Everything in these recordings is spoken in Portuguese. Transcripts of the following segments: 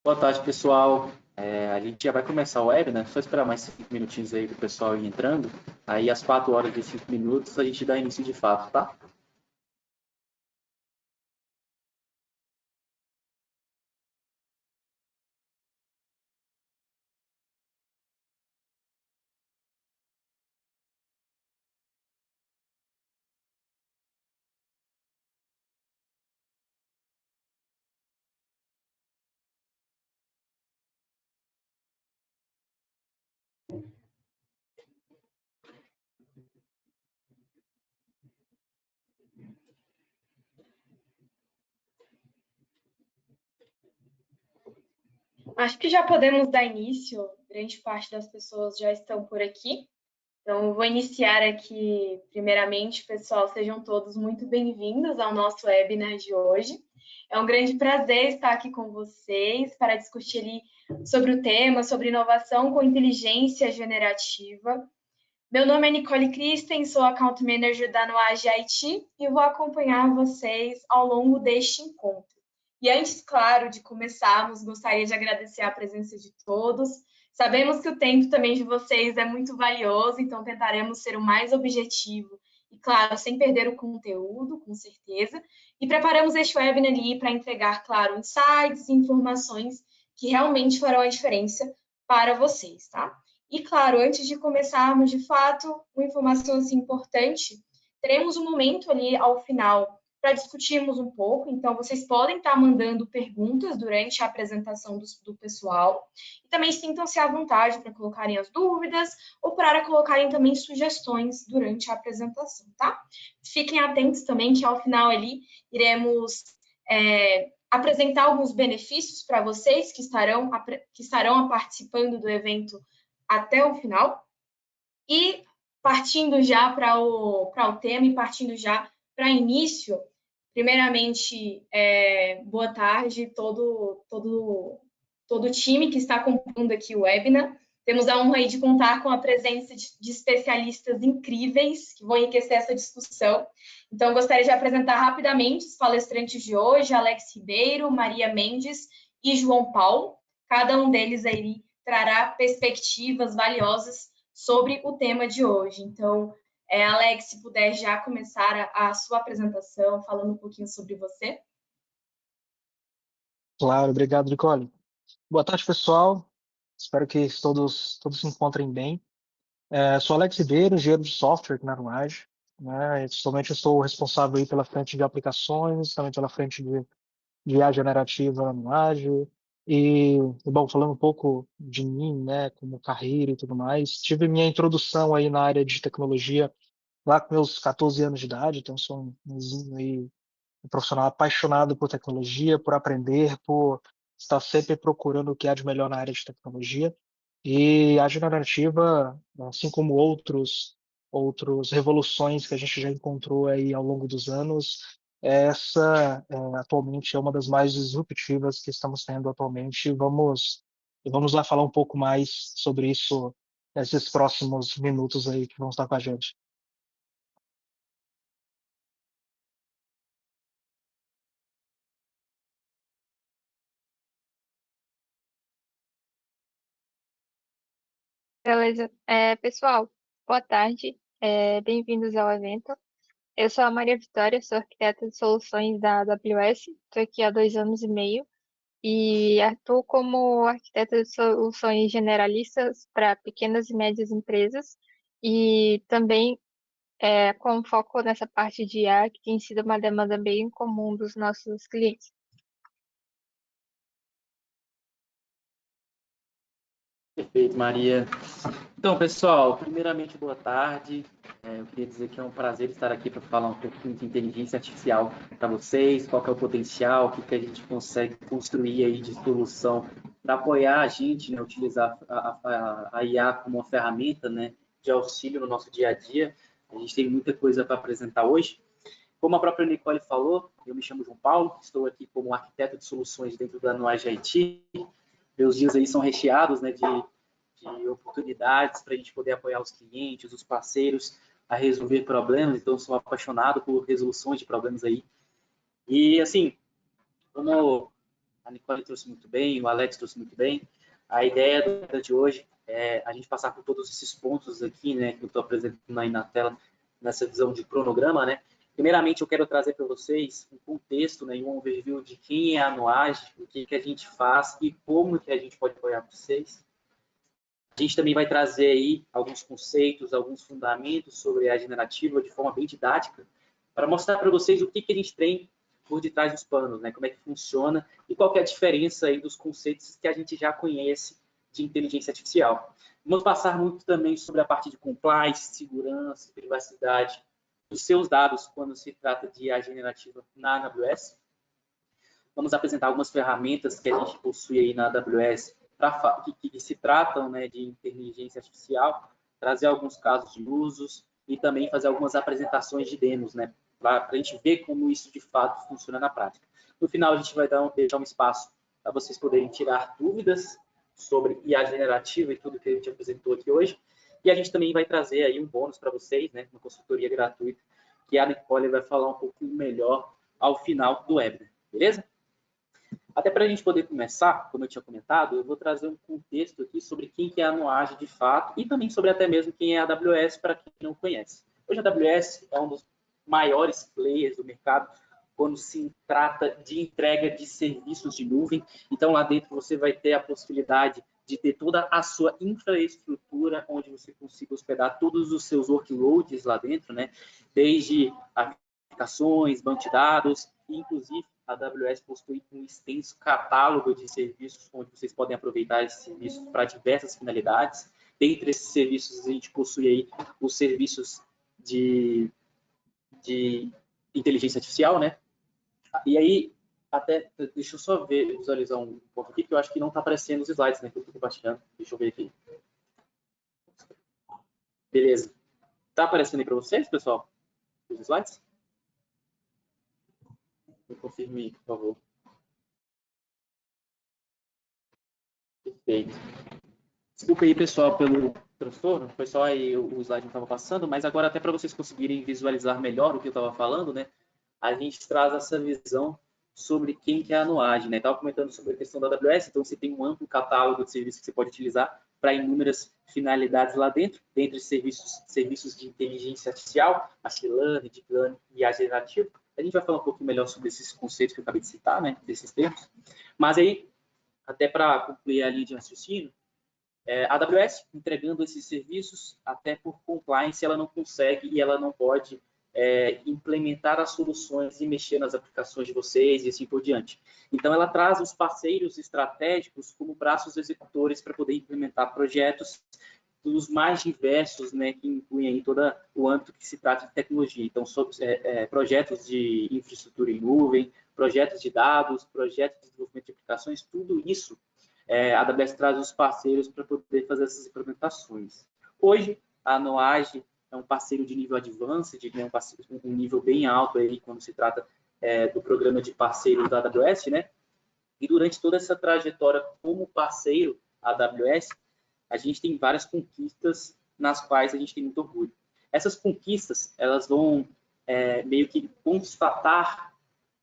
Boa tarde, pessoal. A gente já vai começar o web, né? Só esperar mais 5 minutinhos aí para o pessoal ir entrando. Aí, às 4 horas e 5 minutos, a gente dá início de fato, tá? Acho que já podemos dar início, grande parte das pessoas já estão por aqui. Então, eu vou iniciar aqui, primeiramente, pessoal, sejam todos muito bem-vindos ao nosso webinar de hoje. É um grande prazer estar aqui com vocês para discutir ali sobre o tema, sobre inovação com inteligência generativa. Meu nome é Nicole Christen, sou Account Manager da Nuage IT e vou acompanhar vocês ao longo deste encontro. E antes, claro, de começarmos, gostaria de agradecer a presença de todos. Sabemos que o tempo também de vocês é muito valioso, então tentaremos ser o mais objetivo e, claro, sem perder o conteúdo, com certeza. E preparamos este webinar ali para entregar, claro, insights e informações que realmente farão a diferença para vocês, tá? E, claro, antes de começarmos, de fato, uma informação assim, importante, teremos um momento ali ao final para discutirmos um pouco, então vocês podem estar mandando perguntas durante a apresentação do pessoal, e também sintam-se à vontade para colocarem as dúvidas ou para colocarem também sugestões durante a apresentação, tá? Fiquem atentos também que ao final ali iremos apresentar alguns benefícios para vocês que estarão participando do evento até o final. E partindo já para o tema e partindo já para início, primeiramente, boa tarde todo o time que está compondo aqui o webinar. Temos a honra aí de contar com a presença de especialistas incríveis que vão enriquecer essa discussão. Então, gostaria de apresentar rapidamente os palestrantes de hoje, Alex Ribeiro, Maria Mendes e João Paulo. Cada um deles aí trará perspectivas valiosas sobre o tema de hoje. Então, Alex, se puder já começar a sua apresentação falando um pouquinho sobre você. Claro, obrigado, Nicole. Boa tarde, pessoal. Espero que todos se encontrem bem. Sou Alex Ribeiro, engenheiro de software aqui na Nuage, né? Atualmente eu estou responsável aí pela frente de aplicações, também pela frente de IA generativa na Nuage. E, bom, falando um pouco de mim, né, como carreira e tudo mais, tive minha introdução aí na área de tecnologia lá com meus 14 anos de idade, então sou um menino aí, um profissional apaixonado por tecnologia, por aprender, por estar sempre procurando o que há de melhor na área de tecnologia. E a generativa, assim como outros revoluções que a gente já encontrou aí ao longo dos anos, essa atualmente é uma das mais disruptivas que estamos tendo atualmente. Vamos lá falar um pouco mais sobre isso nesses próximos minutos aí que vão estar com a gente. Beleza. Pessoal, boa tarde. Bem-vindos ao evento. Eu sou a Maria Vitória, sou arquiteta de soluções da AWS. Estou aqui há 2 anos e meio e atuo como arquiteta de soluções generalistas para pequenas e médias empresas e também com foco nessa parte de IA, que tem sido uma demanda bem comum dos nossos clientes. Perfeito, Maria. Então, pessoal, primeiramente, boa tarde. Eu queria dizer que é um prazer estar aqui para falar um pouquinho de inteligência artificial para vocês, qual que é o potencial, o que a gente consegue construir aí de solução para apoiar a gente, né, utilizar a IA como uma ferramenta, né, de auxílio no nosso dia a dia. A gente tem muita coisa para apresentar hoje. Como a própria Nicole falou, eu me chamo João Paulo, estou aqui como arquiteto de soluções dentro da Nuage IT. Meus dias aí são recheados, né, de oportunidades para a gente poder apoiar os clientes, os parceiros a resolver problemas. Então, sou apaixonado por resoluções de problemas aí. E, assim, como a Nicole trouxe muito bem, o Alex trouxe muito bem. A ideia de hoje é a gente passar por todos esses pontos aqui, né, que eu estou apresentando aí na tela, nessa visão de cronograma, né. Primeiramente, eu quero trazer para vocês um contexto, né, e um overview de quem é a Nuage, o que a gente faz e como que a gente pode apoiar vocês. A gente também vai trazer aí alguns conceitos, alguns fundamentos sobre a generativa de forma bem didática, para mostrar para vocês o que a gente tem por detrás dos panos, né? Como é que funciona e qual que é a diferença aí dos conceitos que a gente já conhece de inteligência artificial. Vamos passar muito também sobre a parte de compliance, segurança, privacidade dos seus dados quando se trata de IA generativa na AWS. Vamos apresentar algumas ferramentas que a gente possui aí na AWS que se tratam, né, de inteligência artificial, trazer alguns casos de usos e também fazer algumas apresentações de demos, né, para a gente ver como isso de fato funciona na prática. No final, a gente vai deixar um espaço para vocês poderem tirar dúvidas sobre IA generativa e tudo que a gente apresentou aqui hoje. E a gente também vai trazer aí um bônus para vocês, né, uma consultoria gratuita, que a Nicole vai falar um pouquinho melhor ao final do webinar, beleza? Até para a gente poder começar, como eu tinha comentado, eu vou trazer um contexto aqui sobre quem que é a Nuage de fato e também sobre até mesmo quem é a AWS para quem não conhece. Hoje a AWS é um dos maiores players do mercado quando se trata de entrega de serviços de nuvem. Então lá dentro você vai ter a possibilidade de ter toda a sua infraestrutura onde você consiga hospedar todos os seus workloads lá dentro, né? Desde aplicações, banco de dados, inclusive a AWS possui um extenso catálogo de serviços onde vocês podem aproveitar esses serviços para diversas finalidades. Dentre esses serviços, a gente possui aí os serviços de inteligência artificial, né? E aí, até, deixa eu só visualizar um ponto aqui, que eu acho que não está aparecendo os slides, né? Que eu estou compartilhando. Deixa eu ver aqui. Beleza. Está aparecendo aí para vocês, pessoal, os slides? Me confirme, por favor. Perfeito. Desculpa aí, pessoal, pelo transtorno. Foi só aí o slide não estava passando, mas agora até para vocês conseguirem visualizar melhor o que eu estava falando, né? A gente traz essa visão sobre quem que é a Nuage, né? Estava comentando sobre a questão da AWS, então você tem um amplo catálogo de serviços que você pode utilizar para inúmeras finalidades lá dentro, dentre serviços de inteligência artificial, machine learning, deep learning e IA generativa. A gente vai falar um pouquinho melhor sobre esses conceitos que eu acabei de citar, né? Desses termos. Mas aí, até para concluir a linha de raciocínio, a AWS entregando esses serviços, até por compliance, ela não consegue e ela não pode implementar as soluções e mexer nas aplicações de vocês e assim por diante. Então, ela traz os parceiros estratégicos como braços executores para poder implementar projetos dos mais diversos, né, que incluem aí todo o âmbito que se trata de tecnologia. Então, projetos de infraestrutura em nuvem, projetos de dados, projetos de desenvolvimento de aplicações, tudo isso a AWS traz os parceiros para poder fazer essas implementações. Hoje, a Nuage é um parceiro de nível advanced, né, um nível bem alto aí quando se trata do programa de parceiros da AWS, né? E durante toda essa trajetória como parceiro da AWS, a gente tem várias conquistas nas quais a gente tem muito orgulho. Essas conquistas, elas vão meio que constatar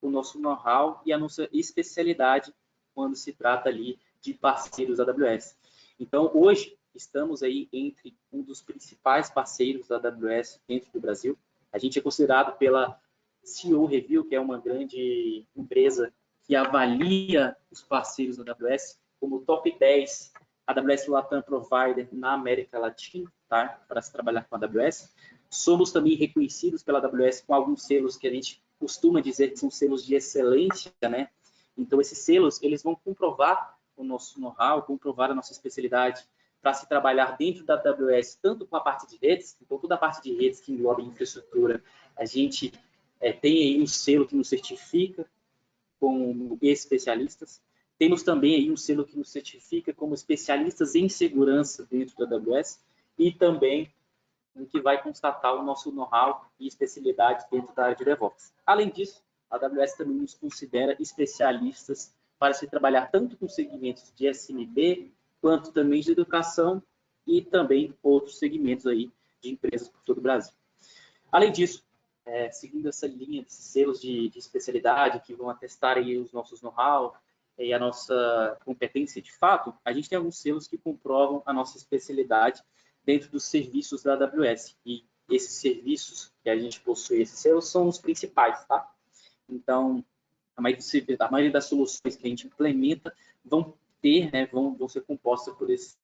o nosso know-how e a nossa especialidade quando se trata ali de parceiros da AWS. Então, hoje, estamos aí entre um dos principais parceiros da AWS dentro do Brasil. A gente é considerado pela CEO Review, que é uma grande empresa que avalia os parceiros da AWS, como top 10 AWS Latam Provider na América Latina, tá? Para se trabalhar com a AWS. Somos também reconhecidos pela AWS com alguns selos que a gente costuma dizer que são selos de excelência, né? Então, esses selos, eles vão comprovar o nosso know-how, comprovar a nossa especialidade para se trabalhar dentro da AWS, tanto com a parte de redes, então toda a parte de redes que engloba infraestrutura, a gente tem aí um selo que nos certifica como especialistas. Temos também aí um selo que nos certifica como especialistas em segurança dentro da AWS e também um que vai constatar o nosso know-how e especialidade dentro da área de DevOps. Além disso, a AWS também nos considera especialistas para se trabalhar tanto com segmentos de SMB, quanto também de educação e também outros segmentos aí de empresas por todo o Brasil. Além disso, seguindo essa linha de selos de especialidade que vão atestar aí os nossos know-how e a nossa competência de fato, a gente tem alguns selos que comprovam a nossa especialidade dentro dos serviços da AWS. E esses serviços que a gente possui, esses selos, são os principais, tá? Então, a maioria das soluções que a gente implementa vão ter, né, vão ser compostas por esses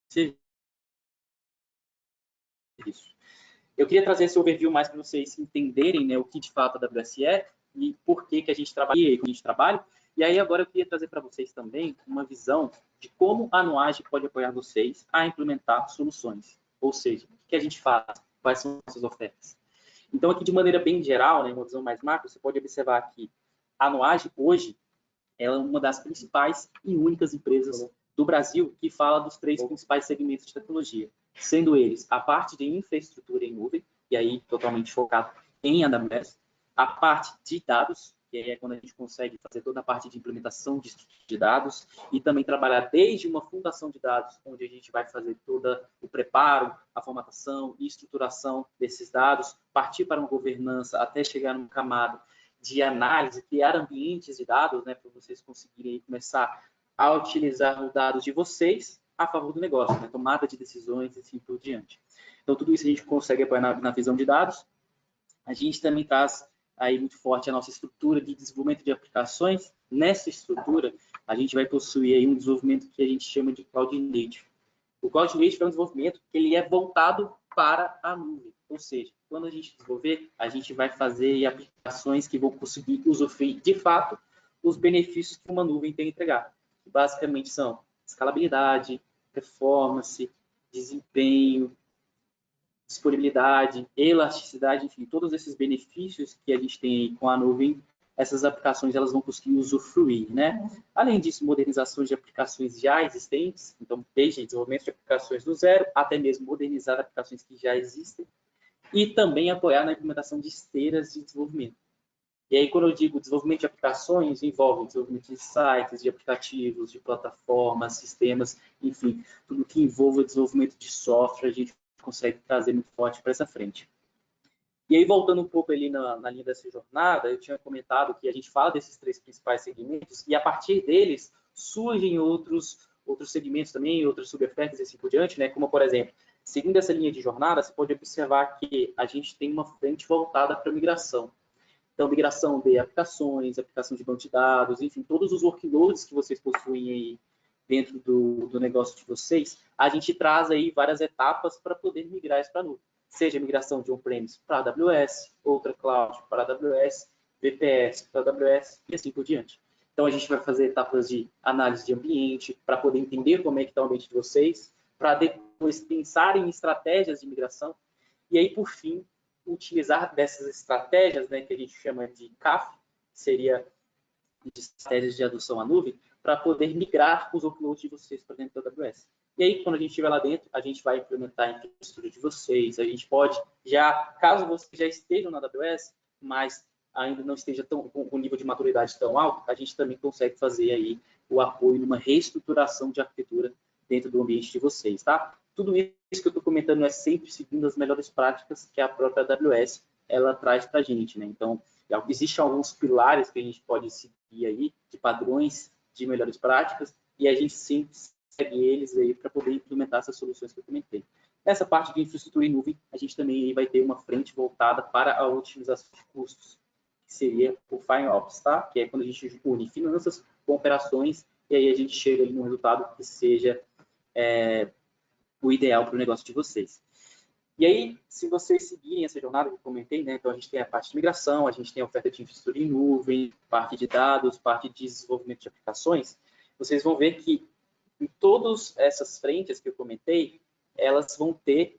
serviços. Eu queria trazer esse overview mais para vocês entenderem, né, o que de fato a AWS é e por que a gente trabalha e como a gente trabalha. E aí agora eu queria trazer para vocês também uma visão de como a Nuage pode apoiar vocês a implementar soluções. Ou seja, o que a gente faz, quais são as nossas ofertas. Então aqui de maneira bem geral, né, uma visão mais macro, você pode observar que a Nuage hoje ela é uma das principais e únicas empresas do Brasil que fala dos 3 principais segmentos de tecnologia, sendo eles a parte de infraestrutura em nuvem, e aí totalmente focado em AWS, a parte de dados, que é quando a gente consegue fazer toda a parte de implementação de dados, e também trabalhar desde uma fundação de dados, onde a gente vai fazer todo o preparo, a formatação e estruturação desses dados, partir para uma governança até chegar numa camada de análise, criar ambientes de dados, né, para vocês conseguirem começar a utilizar os dados de vocês a favor do negócio, né, tomada de decisões e assim por diante. Então, tudo isso a gente consegue apoiar na visão de dados. A gente também traz aí muito forte a nossa estrutura de desenvolvimento de aplicações. Nessa estrutura, a gente vai possuir aí um desenvolvimento que a gente chama de Cloud Native. O Cloud Native é um desenvolvimento que ele é voltado para a nuvem. Ou seja, quando a gente desenvolver, a gente vai fazer aplicações que vão conseguir usufruir, de fato, os benefícios que uma nuvem tem a entregar. Que basicamente são escalabilidade, performance, desempenho, disponibilidade, elasticidade, enfim, todos esses benefícios que a gente tem aí com a nuvem, essas aplicações elas vão conseguir usufruir, né? Além disso, modernizações de aplicações já existentes, então desde desenvolvimento de aplicações do zero, até mesmo modernizar aplicações que já existem, e também apoiar na implementação de esteiras de desenvolvimento. E aí, quando eu digo desenvolvimento de aplicações, envolve desenvolvimento de sites, de aplicativos, de plataformas, sistemas, enfim, tudo que envolva o desenvolvimento de software, a gente consegue trazer muito forte para essa frente. E aí, voltando um pouco ali na linha dessa jornada, eu tinha comentado que a gente fala desses 3 principais segmentos e a partir deles surgem outros segmentos também, outras subofertas e assim por diante, né? Como, por exemplo, seguindo essa linha de jornada, você pode observar que a gente tem uma frente voltada para a migração. Então, migração de aplicações, aplicação de banco de dados, enfim, todos os workloads que vocês possuem aí dentro do negócio de vocês, a gente traz aí várias etapas para poder migrar isso para a nuvem. Seja migração de on-premise para a AWS, outra cloud para a AWS, VPS para a AWS e assim por diante. Então, a gente vai fazer etapas de análise de ambiente para poder entender como é que está o ambiente de vocês, para depois pensar em estratégias de migração e aí, por fim, utilizar dessas estratégias, né, que a gente chama de CAF, que seria de estratégias de adoção à nuvem, para poder migrar os workloads de vocês para dentro da AWS. E aí, quando a gente estiver lá dentro, a gente vai implementar a infraestrutura de vocês, a gente pode, caso vocês já estejam na AWS, mas ainda não esteja com um nível de maturidade tão alto, a gente também consegue fazer aí o apoio numa reestruturação de arquitetura dentro do ambiente de vocês, tá? Tudo isso que eu estou comentando é sempre seguindo as melhores práticas que a própria AWS ela traz para a gente, né? Então, existem alguns pilares que a gente pode seguir aí, de padrões de melhores práticas, e a gente sempre segue eles aí para poder implementar essas soluções que eu comentei. Nessa parte de infraestrutura em nuvem, a gente também vai ter uma frente voltada para a otimização de custos, que seria o FinOps, tá? Que é quando a gente une finanças com operações, e aí a gente chega ali num resultado que seja o ideal para o negócio de vocês. E aí, se vocês seguirem essa jornada que eu comentei, né, então a gente tem a parte de migração, a gente tem a oferta de infraestrutura em nuvem, parte de dados, parte de desenvolvimento de aplicações, vocês vão ver que em todas essas frentes que eu comentei, elas vão ter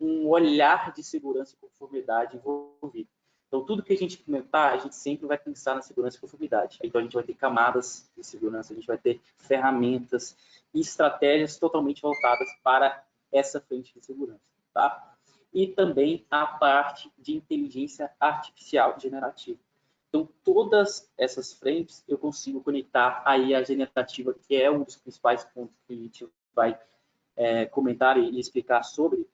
um olhar de segurança e conformidade envolvido. Então, tudo que a gente implementar, a gente sempre vai pensar na segurança e conformidade. Então, a gente vai ter camadas de segurança, a gente vai ter ferramentas e estratégias totalmente voltadas para essa frente de segurança, tá? E também a parte de inteligência artificial generativa. Então, todas essas frentes eu consigo conectar aí a generativa, que é um dos principais pontos que a gente vai comentar e explicar sobre.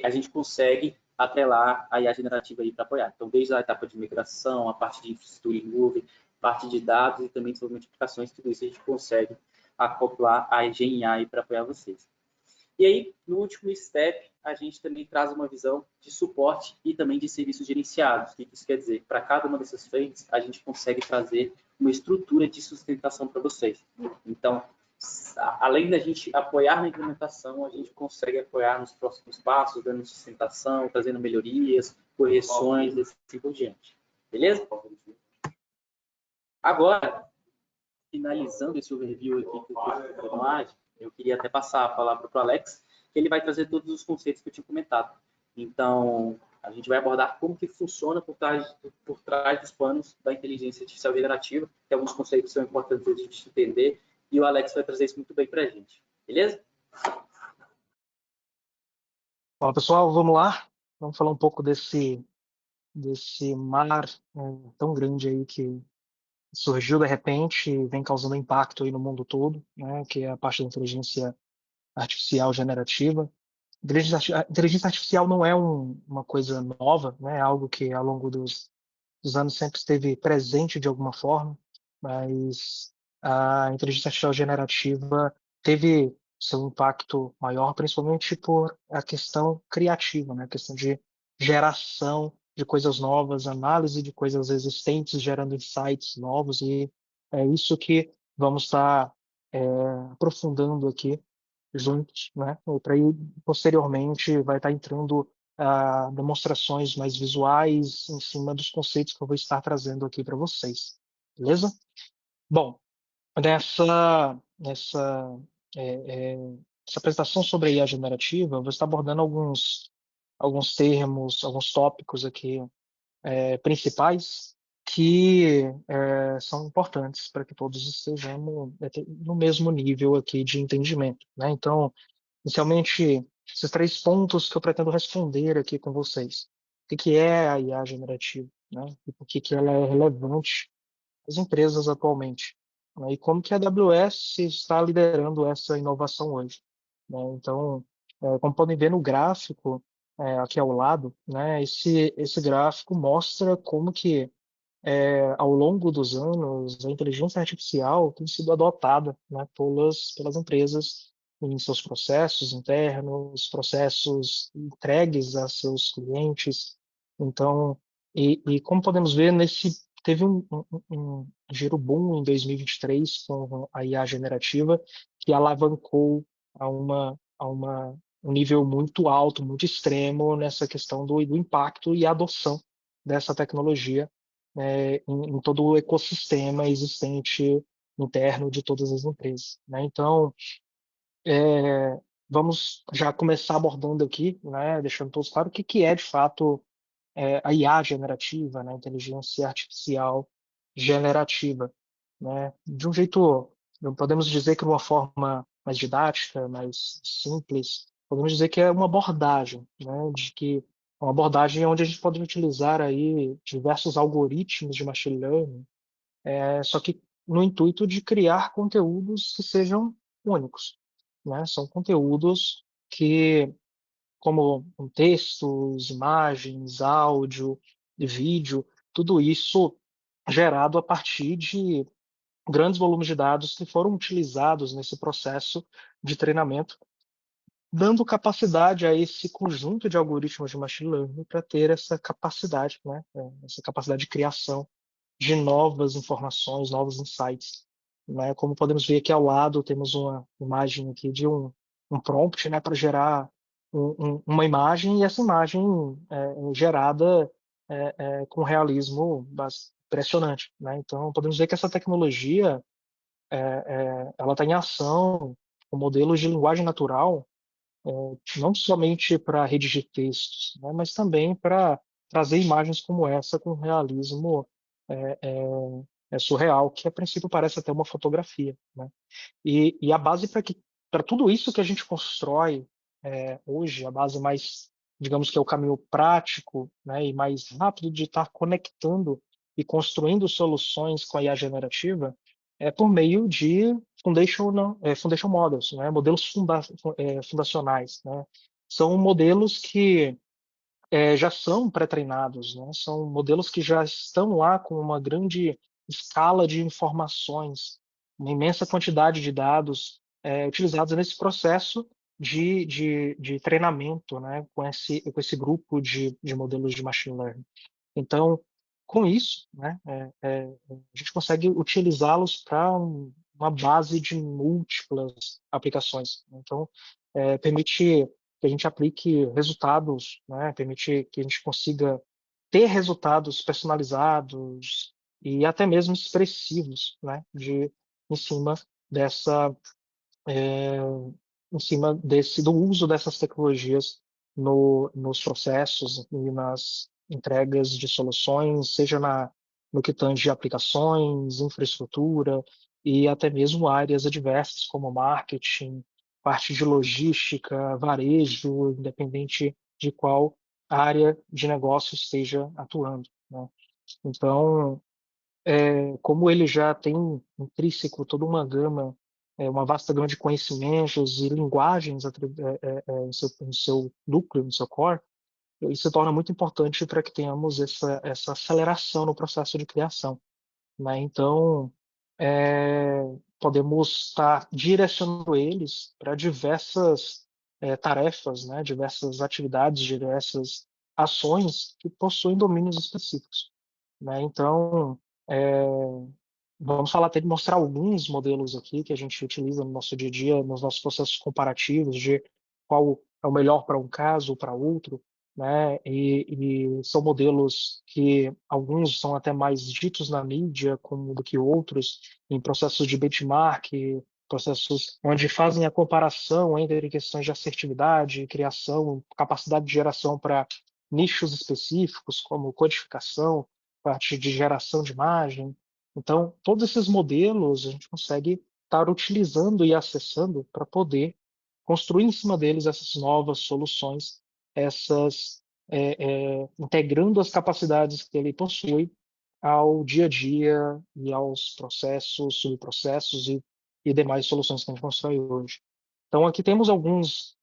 A gente consegue atrelar a IA generativa aí para apoiar. Então, desde a etapa de migração, a parte de infraestrutura em nuvem, parte de dados e também desenvolvimento de aplicações, tudo isso a gente consegue acoplar a GenAI aí para apoiar vocês. E aí, no último step, a gente também traz uma visão de suporte e também de serviços gerenciados. O que isso quer dizer? Para cada uma dessas frentes, a gente consegue trazer uma estrutura de sustentação para vocês. Então, além da gente apoiar na implementação, a gente consegue apoiar nos próximos passos, dando sustentação, trazendo melhorias, correções e assim por diante. Beleza? Agora, finalizando esse overview aqui que eu queria até passar a palavra para o Alex, que ele vai trazer todos os conceitos que eu tinha comentado. Então, a gente vai abordar como que funciona por trás dos panos da inteligência artificial generativa, que alguns conceitos são importantes a gente entender, e o Alex vai trazer isso muito bem para a gente. Beleza? Fala, pessoal, vamos lá. Vamos falar um pouco desse mar tão grande aí que surgiu de repente e vem causando impacto aí no mundo todo, né, que é a parte da inteligência artificial generativa. A inteligência artificial não é uma coisa nova, né, é algo que ao longo dos anos sempre esteve presente de alguma forma, mas a inteligência artificial generativa teve seu impacto maior, principalmente por a questão criativa, né? A questão de geração de coisas novas, análise de coisas existentes, gerando insights novos, e é isso que vamos estar aprofundando aqui juntos, né? Para ir posteriormente vai estar entrando demonstrações mais visuais em cima dos conceitos que eu vou estar trazendo aqui para vocês, beleza? Bom, nessa essa apresentação sobre a IA generativa, eu vou estar abordando alguns termos, alguns tópicos aqui principais que são importantes para que todos estejamos no mesmo nível aqui de entendimento, né? Então, inicialmente, esses 3 pontos que eu pretendo responder aqui com vocês. O que é a IA generativa, né? E por que ela é relevante às empresas atualmente, né? E como que a AWS está liderando essa inovação hoje, né? Então, como podem ver no gráfico aqui ao lado, né? Esse gráfico mostra como que ao longo dos anos, a inteligência artificial tem sido adotada, né, pelas empresas em seus processos internos, processos entregues a seus clientes. Então, e como podemos ver, teve um giro boom em 2023 com a IA generativa, que alavancou um nível muito alto, muito extremo nessa questão do impacto e adoção dessa tecnologia em todo o ecossistema existente interno de todas as empresas, né? Então, vamos já começar abordando aqui, né, deixando todos claro o que é de fato a IA generativa, né, inteligência artificial generativa, né? De um jeito, podemos dizer que de uma forma mais didática, mais simples, podemos dizer que é uma abordagem, né, uma abordagem onde a gente pode utilizar aí diversos algoritmos de machine learning, só que no intuito de criar conteúdos que sejam únicos, né? São conteúdos que, como textos, imagens, áudio e vídeo, tudo isso gerado a partir de grandes volumes de dados que foram utilizados nesse processo de treinamento, dando capacidade a esse conjunto de algoritmos de machine learning para ter essa capacidade, né? Essa capacidade de criação de novas informações, novos insights, né? Como podemos ver aqui ao lado, temos uma imagem aqui de um prompt, né, para gerar uma imagem, e essa imagem gerada com realismo impressionante, né? Então, podemos ver que essa tecnologia ela está em ação com modelos de linguagem natural, não somente para redigir textos, né, mas também para trazer imagens como essa com realismo é, é, surreal, que a princípio parece até uma fotografia, né? E a base para tudo isso que a gente constrói hoje, a base mais, digamos que é o caminho prático, né, e mais rápido de estar conectando e construindo soluções com a IA generativa é por meio de foundation models, né, modelos fundacionais, né? São modelos que já são pré-treinados, né? São modelos que já estão lá com uma grande escala de informações, uma imensa quantidade de dados utilizados nesse processo de treinamento, né? Com esse grupo de modelos de machine learning. Então, com isso, né, a gente consegue utilizá-los para uma base de múltiplas aplicações. Então, permite que a gente aplique resultados, né, permite que a gente consiga ter resultados personalizados e até mesmo expressivos, né, em cima dessa, é, em cima do uso dessas tecnologias nos processos e nas entregas de soluções, seja no que tange aplicações, infraestrutura e até mesmo áreas adversas como marketing, parte de logística, varejo, independente de qual área de negócio esteja atuando, né? Então, como ele já tem intrínseco toda uma gama, uma vasta gama de conhecimentos e linguagens em seu núcleo, no seu core, isso se torna muito importante para que tenhamos essa aceleração no processo de criação, né? Então, é, podemos estar direcionando eles para diversas tarefas, né? Diversas atividades, diversas ações que possuem domínios específicos, né? Então, é, vamos falar até de mostrar alguns modelos aqui que a gente utiliza no nosso dia a dia, nos nossos processos comparativos de qual é o melhor para um caso ou para outro, né? E são modelos que alguns são até mais ditos na mídia como do que outros em processos de benchmark, processos onde fazem a comparação entre questões de assertividade, criação, capacidade de geração para nichos específicos, como codificação, parte de geração de imagem. Então, todos esses modelos a gente consegue estar utilizando e acessando para poder construir em cima deles essas novas soluções, integrando as capacidades que ele possui ao dia a dia e aos processos, subprocessos e demais soluções que a gente constrói hoje. Então, aqui temos alguns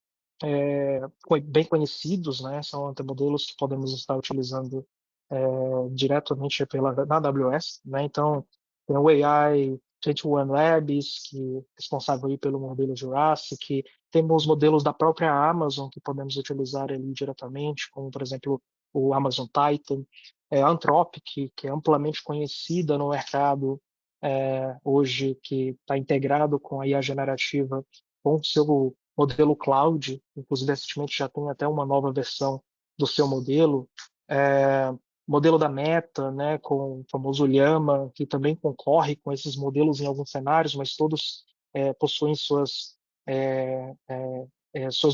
bem conhecidos, né? São até modelos que podemos estar utilizando diretamente na AWS, né? Então, tem o AI 21 Labs, que é responsável aí pelo modelo Jurassic. Temos modelos da própria Amazon que podemos utilizar ali diretamente, como, por exemplo, o Amazon Titan. A Anthropic, que é amplamente conhecida no mercado hoje, que está integrado com a IA generativa, com o seu modelo cloud, inclusive recentemente já tem até uma nova versão do seu modelo. Modelo da Meta, né, com o famoso Llama, que também concorre com esses modelos em alguns cenários, mas todos possuem suas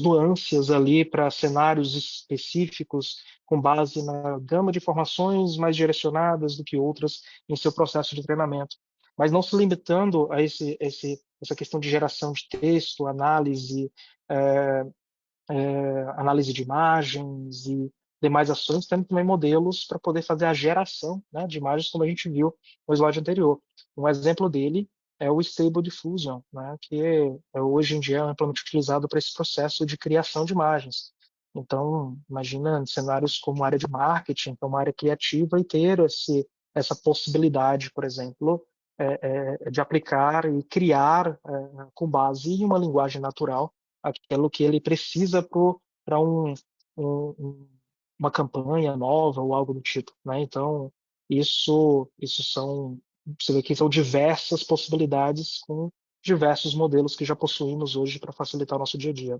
nuances ali para cenários específicos, com base na gama de informações mais direcionadas do que outras em seu processo de treinamento. Mas não se limitando a essa questão de geração de texto, análise de imagens e demais ações, temos também modelos para poder fazer a geração, né, de imagens, como a gente viu no slide anterior. Um exemplo dele é o Stable Diffusion, né, que hoje em dia é amplamente utilizado para esse processo de criação de imagens. Então, imagina cenários como área de marketing, que é uma área criativa, e ter essa possibilidade, por exemplo, de aplicar e criar com base em uma linguagem natural aquilo que ele precisa para uma campanha nova ou algo do tipo, né? Então, você vê que são diversas possibilidades com diversos modelos que já possuímos hoje para facilitar o nosso dia a dia.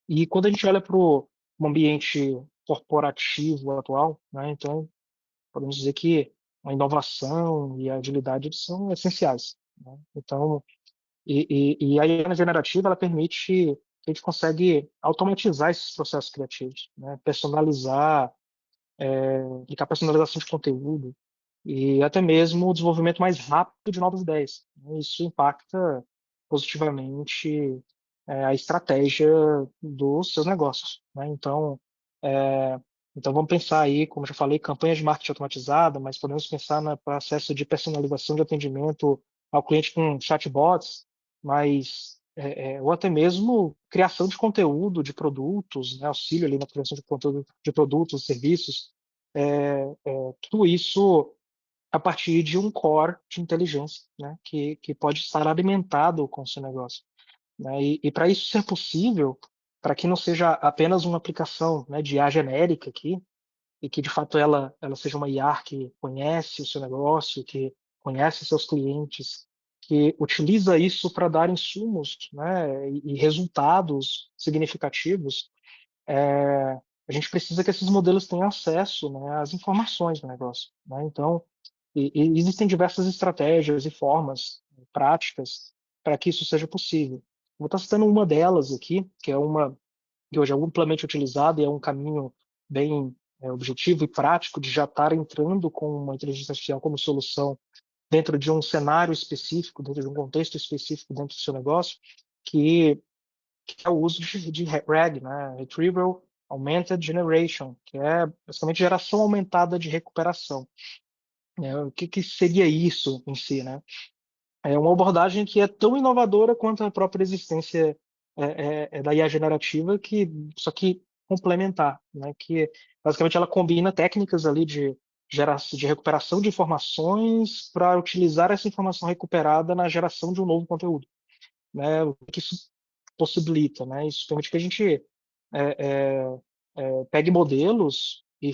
E quando a gente olha para o ambiente corporativo atual, né? Então, podemos dizer que a inovação e a agilidade são essenciais, né? Então, e a IA generativa ela permite que a gente consegue automatizar esses processos criativos, né? Personalizar, aplicar personalização de conteúdo e até mesmo o desenvolvimento mais rápido de novas ideias, né? Isso impacta positivamente a estratégia dos seus negócios, né? É, então vamos pensar aí, como eu já falei, campanhas de marketing automatizada, mas podemos pensar no processo de personalização de atendimento ao cliente com chatbots mais ou até mesmo criação de conteúdo, de produtos, né, auxílio ali na criação de conteúdo de produtos, serviços, tudo isso a partir de um core de inteligência, né, que pode estar alimentado com o seu negócio, né? E para isso ser possível, para que não seja apenas uma aplicação, né, de IA genérica aqui, e que de fato ela seja uma IA que conhece o seu negócio, que conhece seus clientes, que utiliza isso para dar insumos, né, e resultados significativos, a gente precisa que esses modelos tenham acesso, né, às informações do negócio, né? Então, e existem diversas estratégias e formas práticas para que isso seja possível. Vou estar citando uma delas aqui, que é uma que hoje é amplamente utilizada e é um caminho bem objetivo e prático de já estar entrando com uma inteligência artificial como solução dentro de um cenário específico, dentro de um contexto específico dentro do seu negócio, que, que é o uso de RAG, né? Retrieval Augmented Generation, que é basicamente geração aumentada de recuperação. O que seria isso em si, né? É uma abordagem que é tão inovadora quanto a própria existência da IA generativa, só que complementar, né? Que basicamente ela combina técnicas ali de recuperação de informações para utilizar essa informação recuperada na geração de um novo conteúdo, né? O que isso possibilita, né? Isso permite que a gente pegue modelos e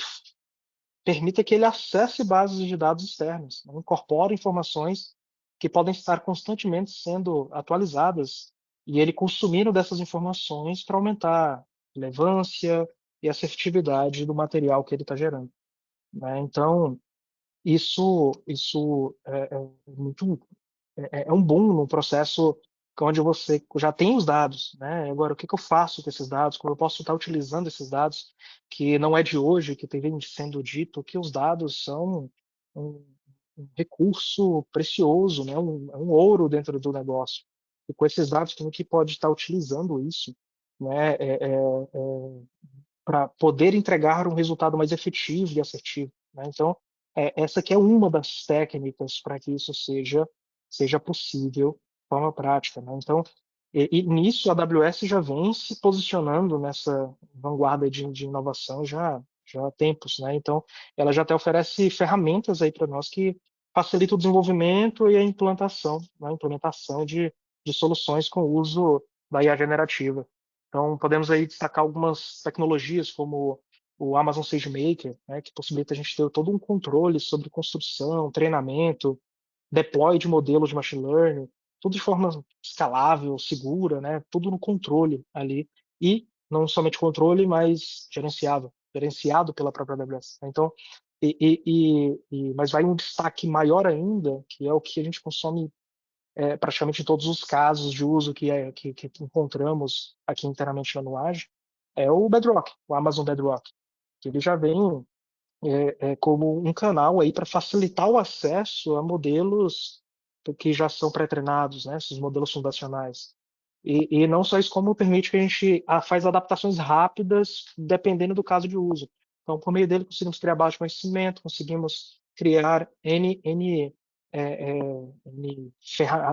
permita que ele acesse bases de dados externas, né? Incorpore informações que podem estar constantemente sendo atualizadas e ele consumindo dessas informações para aumentar a relevância e assertividade do material que ele está gerando, né? Então, isso é um boom no processo onde você já tem os dados, né? Agora, o que eu faço com esses dados? Como eu posso estar utilizando esses dados? Que não é de hoje que tem sendo dito que os dados são um, um recurso precioso, né? Um ouro dentro do negócio. E com esses dados, como que pode estar utilizando isso, né? Para poder entregar um resultado mais efetivo e assertivo, né? Então, essa aqui é uma das técnicas para que isso seja possível de forma prática, né? Então, e nisso a AWS já vem se posicionando nessa vanguarda de inovação já há tempos, né? Então, ela já até oferece ferramentas aí para nós que facilitam o desenvolvimento e a implantação, né? A implementação de soluções com o uso da IA generativa. Então, podemos aí destacar algumas tecnologias como o Amazon SageMaker, né, que possibilita a gente ter todo um controle sobre construção, treinamento, deploy de modelos de machine learning, tudo de forma escalável, segura, né, tudo no controle ali. E não somente controle, mas gerenciado pela própria AWS. Então, mas vai um destaque maior ainda, que é o que a gente consome praticamente todos os casos de uso que encontramos aqui internamente na Nuage, é o Bedrock, o Amazon Bedrock, que ele já vem como um canal aí para facilitar o acesso a modelos que já são pré-treinados, né, esses modelos fundacionais. E não só isso, como permite que a gente faz adaptações rápidas, dependendo do caso de uso. Então, por meio dele, conseguimos criar base de conhecimento, conseguimos criar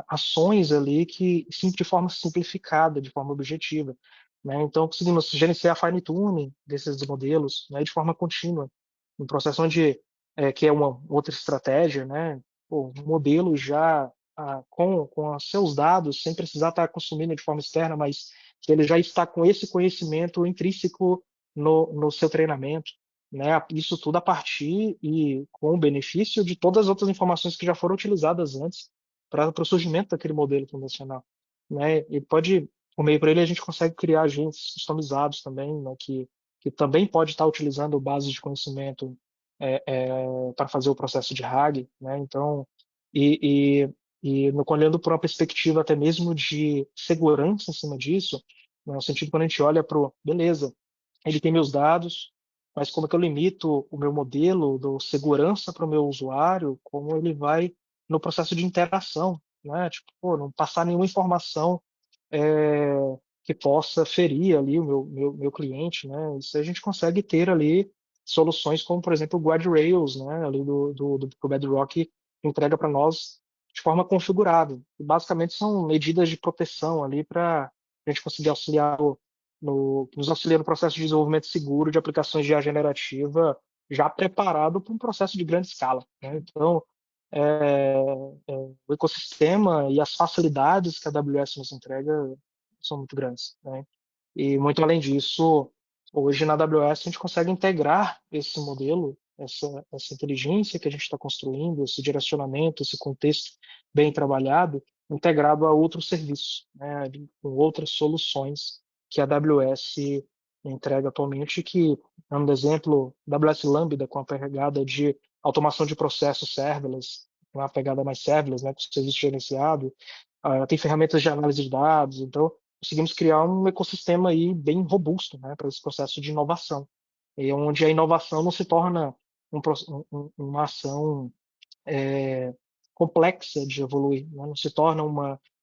ações ali que sim, de forma simplificada, de forma objetiva, né? Então, conseguimos gerenciar fine-tuning desses modelos, né, de forma contínua, um processo onde que é uma outra estratégia, né? O modelo já com os seus dados, sem precisar estar consumindo de forma externa, mas que ele já está com esse conhecimento intrínseco no seu treinamento, né? Isso tudo a partir e com o benefício de todas as outras informações que já foram utilizadas antes para o surgimento daquele modelo fundacional, né? Ele pode, por meio por ele, a gente consegue criar agentes customizados também, né? Que também pode estar utilizando bases de conhecimento para fazer o processo de RAG, né? Então, e, olhando por uma perspectiva até mesmo de segurança em cima disso, né, no sentido quando a gente olha para beleza, ele tem meus dados, mas como é que eu limito o meu modelo do segurança para o meu usuário, como ele vai no processo de interação, né? Tipo, pô, não passar nenhuma informação é, que possa ferir ali o meu cliente, né? Isso a gente consegue ter ali soluções como, por exemplo, o Guardrails, né? Ali do Bedrock, que entrega para nós de forma configurada. E, basicamente, são medidas de proteção ali para a gente conseguir auxiliar nos auxilia no processo de desenvolvimento seguro de aplicações de IA generativa já preparado para um processo de grande escala, né? Então, é, o ecossistema e as facilidades que a AWS nos entrega são muito grandes, né? E muito além disso, hoje na AWS a gente consegue integrar esse modelo, essa inteligência que a gente está construindo, esse direcionamento, esse contexto bem trabalhado, integrado a outros serviços, né, com outras soluções que a AWS entrega atualmente, que, dando exemplo, AWS Lambda com a pegada de automação de processos serverless, com a pegada mais serverless, né, com serviço gerenciado, tem ferramentas de análise de dados, então conseguimos criar um ecossistema aí bem robusto, né, para esse processo de inovação, e onde a inovação não se torna uma ação complexa de evoluir, né? Não se torna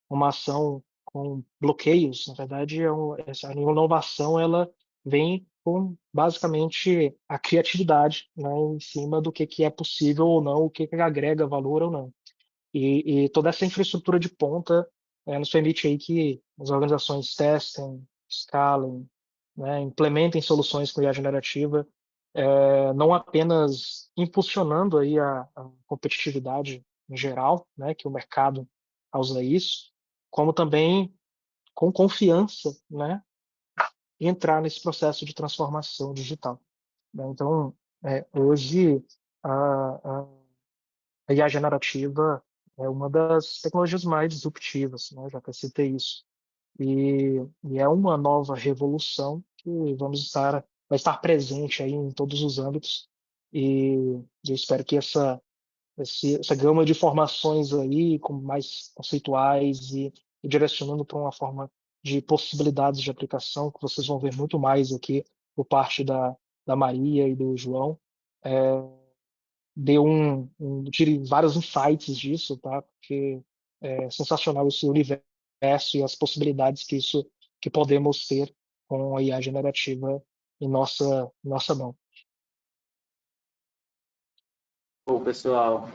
uma ação com bloqueios. Na verdade, essa inovação ela vem com basicamente a criatividade, né, em cima do que é possível ou não, o que agrega valor ou não. E toda essa infraestrutura de ponta nos permite aí que as organizações testem, escalem, né, implementem soluções com IA generativa, não apenas impulsionando aí a competitividade em geral, né, que o mercado causa isso, como também com confiança, né, entrar nesse processo de transformação digital, né? Então, hoje a, a IA generativa é uma das tecnologias mais disruptivas, né? Já que eu citei isso. E é uma nova revolução que vai estar presente aí em todos os âmbitos. E eu espero que essa gama de informações aí, mais conceituais e direcionando para uma forma de possibilidades de aplicação, que vocês vão ver muito mais aqui por parte da Maria e do João, tire vários insights disso, tá? Porque é sensacional esse universo e as possibilidades que podemos ter com a IA generativa em nossa mão. Bom, pessoal,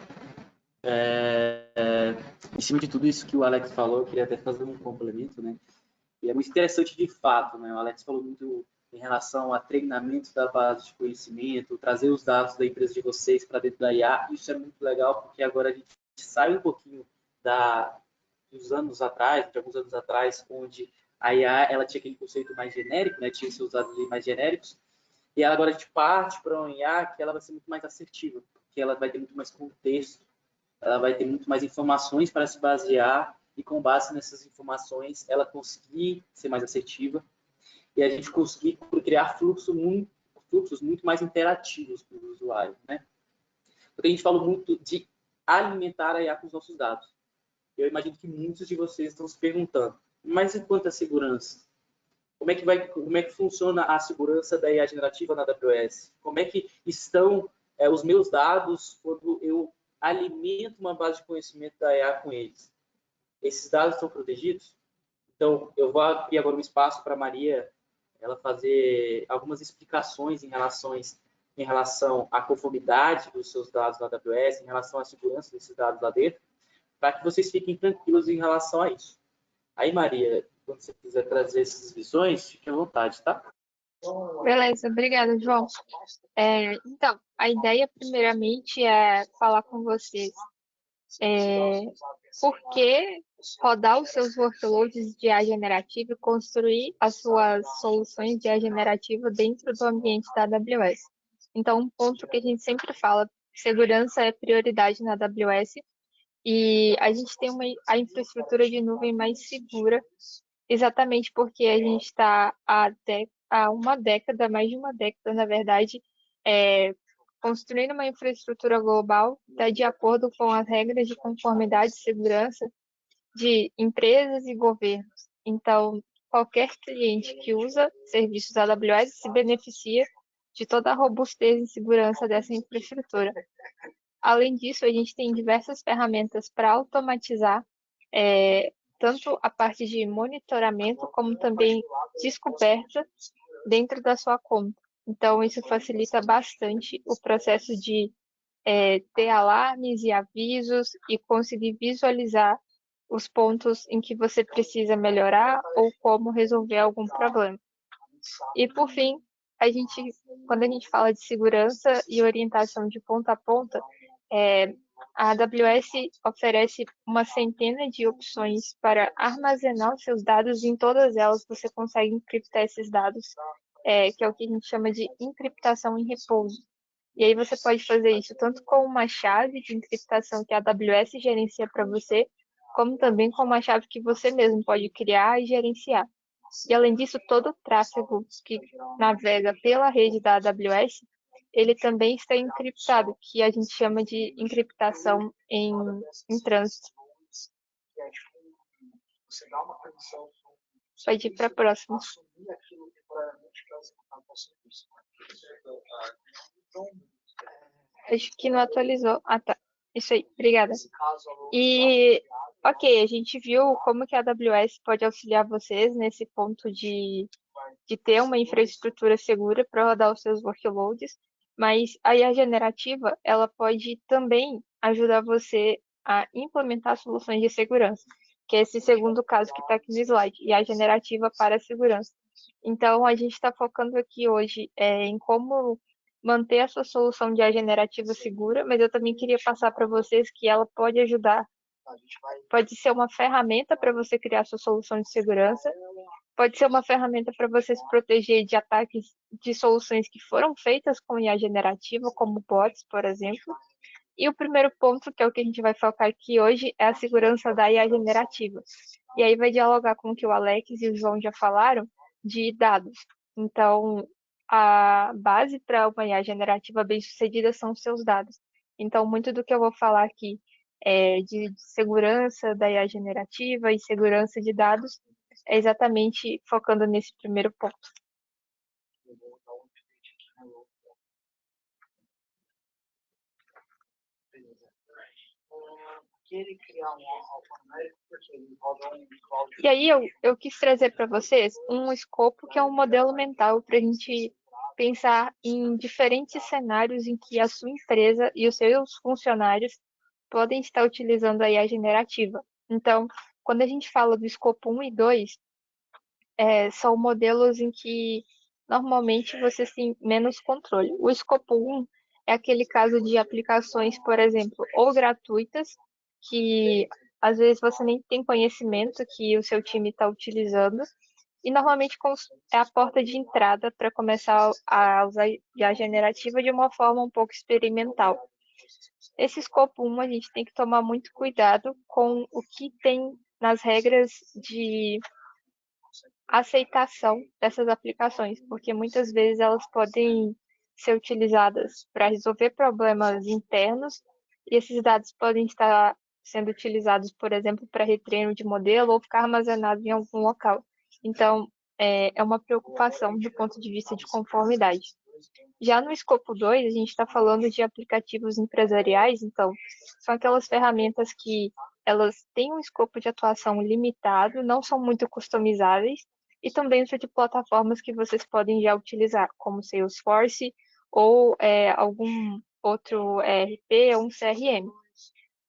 em cima de tudo isso que o Alex falou, eu queria até fazer um complemento, né? E é muito interessante de fato, né? O Alex falou muito em relação a treinamento da base de conhecimento, trazer os dados da empresa de vocês para dentro da IA. Isso é muito legal, porque agora a gente sai um pouquinho dos anos atrás, de alguns anos atrás, onde a IA ela tinha aquele conceito mais genérico, né? Tinha seus dados mais genéricos, e agora a gente parte para uma IA que ela vai ser muito mais assertiva, porque ela vai ter muito mais contexto, ela vai ter muito mais informações para se basear e com base nessas informações ela conseguir ser mais assertiva e a gente conseguir criar fluxos muito mais interativos para o usuário, né? Porque a gente fala muito de alimentar a IA com os nossos dados. Eu imagino que muitos de vocês estão se perguntando, mas e quanto à segurança? Como é que funciona a segurança da IA generativa na AWS? Como é que estão os meus dados quando eu alimento uma base de conhecimento da IA com eles? Esses dados estão protegidos? Então, eu vou abrir agora um espaço para a Maria ela fazer algumas explicações em relação à conformidade dos seus dados na AWS, em relação à segurança desses dados lá dentro, para que vocês fiquem tranquilos em relação a isso. Aí, Maria, quando você quiser trazer essas visões, fique à vontade, tá? Beleza, obrigada, João. Então, a ideia, primeiramente, é falar com vocês por que rodar os seus workloads de IA generativa e construir as suas soluções de IA generativa dentro do ambiente da AWS. Então, um ponto que a gente sempre fala, segurança é prioridade na AWS e a gente tem a infraestrutura de nuvem mais segura, exatamente porque a gente está há uma década, mais de uma década, na verdade, construindo uma infraestrutura global de acordo com as regras de conformidade e segurança de empresas e governos. Então, qualquer cliente que usa serviços da AWS se beneficia de toda a robustez e segurança dessa infraestrutura. Além disso, a gente tem diversas ferramentas para automatizar tanto a parte de monitoramento como também descoberta dentro da sua conta. Então, isso facilita bastante o processo de ter alarmes e avisos e conseguir visualizar os pontos em que você precisa melhorar ou como resolver algum problema. E, por fim, quando a gente fala de segurança e orientação de ponta a ponta, a AWS oferece uma centena de opções para armazenar os seus dados. Em todas elas você consegue encriptar esses dados, que é o que a gente chama de encriptação em repouso. E aí você pode fazer isso tanto com uma chave de encriptação que a AWS gerencia para você, como também com uma chave que você mesmo pode criar e gerenciar. E além disso, todo o tráfego que navega pela rede da AWS, ele também está encriptado, que a gente chama de encriptação em trânsito. Pode ir para a próxima. Acho que não atualizou. Ah, tá. Isso aí, obrigada. E, ok, a gente viu como que a AWS pode auxiliar vocês nesse ponto de ter uma infraestrutura segura para rodar os seus workloads, mas a IA generativa, ela pode também ajudar você a implementar soluções de segurança, que é esse segundo caso que está aqui no slide, IA generativa para a segurança. Então, a gente está focando aqui hoje em como manter a sua solução de IA generativa segura, mas eu também queria passar para vocês que ela pode ajudar, pode ser uma ferramenta para você criar sua solução de segurança, pode ser uma ferramenta para você se proteger de ataques de soluções que foram feitas com IA generativa, como bots, por exemplo. E o primeiro ponto, que é o que a gente vai focar aqui hoje, é a segurança da IA generativa. E aí vai dialogar com o que o Alex e o João já falaram de dados. Então, a base para uma IA generativa bem-sucedida são os seus dados. Então, muito do que eu vou falar aqui de segurança da IA generativa e segurança de dados é exatamente focando nesse primeiro ponto. E aí eu quis trazer para vocês um escopo que é um modelo mental para a gente pensar em diferentes cenários em que a sua empresa e os seus funcionários podem estar utilizando a IA generativa. Então, quando a gente fala do escopo 1 e 2, são modelos em que normalmente você tem menos controle. O escopo 1 é aquele caso de aplicações, por exemplo, ou gratuitas, que às vezes você nem tem conhecimento que o seu time está utilizando, e normalmente é a porta de entrada para começar a usar IA generativa de uma forma um pouco experimental. Esse escopo 1 a gente tem que tomar muito cuidado com o que tem nas regras de aceitação dessas aplicações, porque muitas vezes elas podem ser utilizadas para resolver problemas internos e esses dados podem estar sendo utilizados, por exemplo, para retreino de modelo ou ficar armazenado em algum local. Então, é uma preocupação do ponto de vista de conformidade. Já no escopo 2, a gente está falando de aplicativos empresariais, então, são aquelas ferramentas que elas têm um escopo de atuação limitado, não são muito customizáveis, e também dentro de plataformas que vocês podem já utilizar, como Salesforce ou algum outro ERP ou um CRM.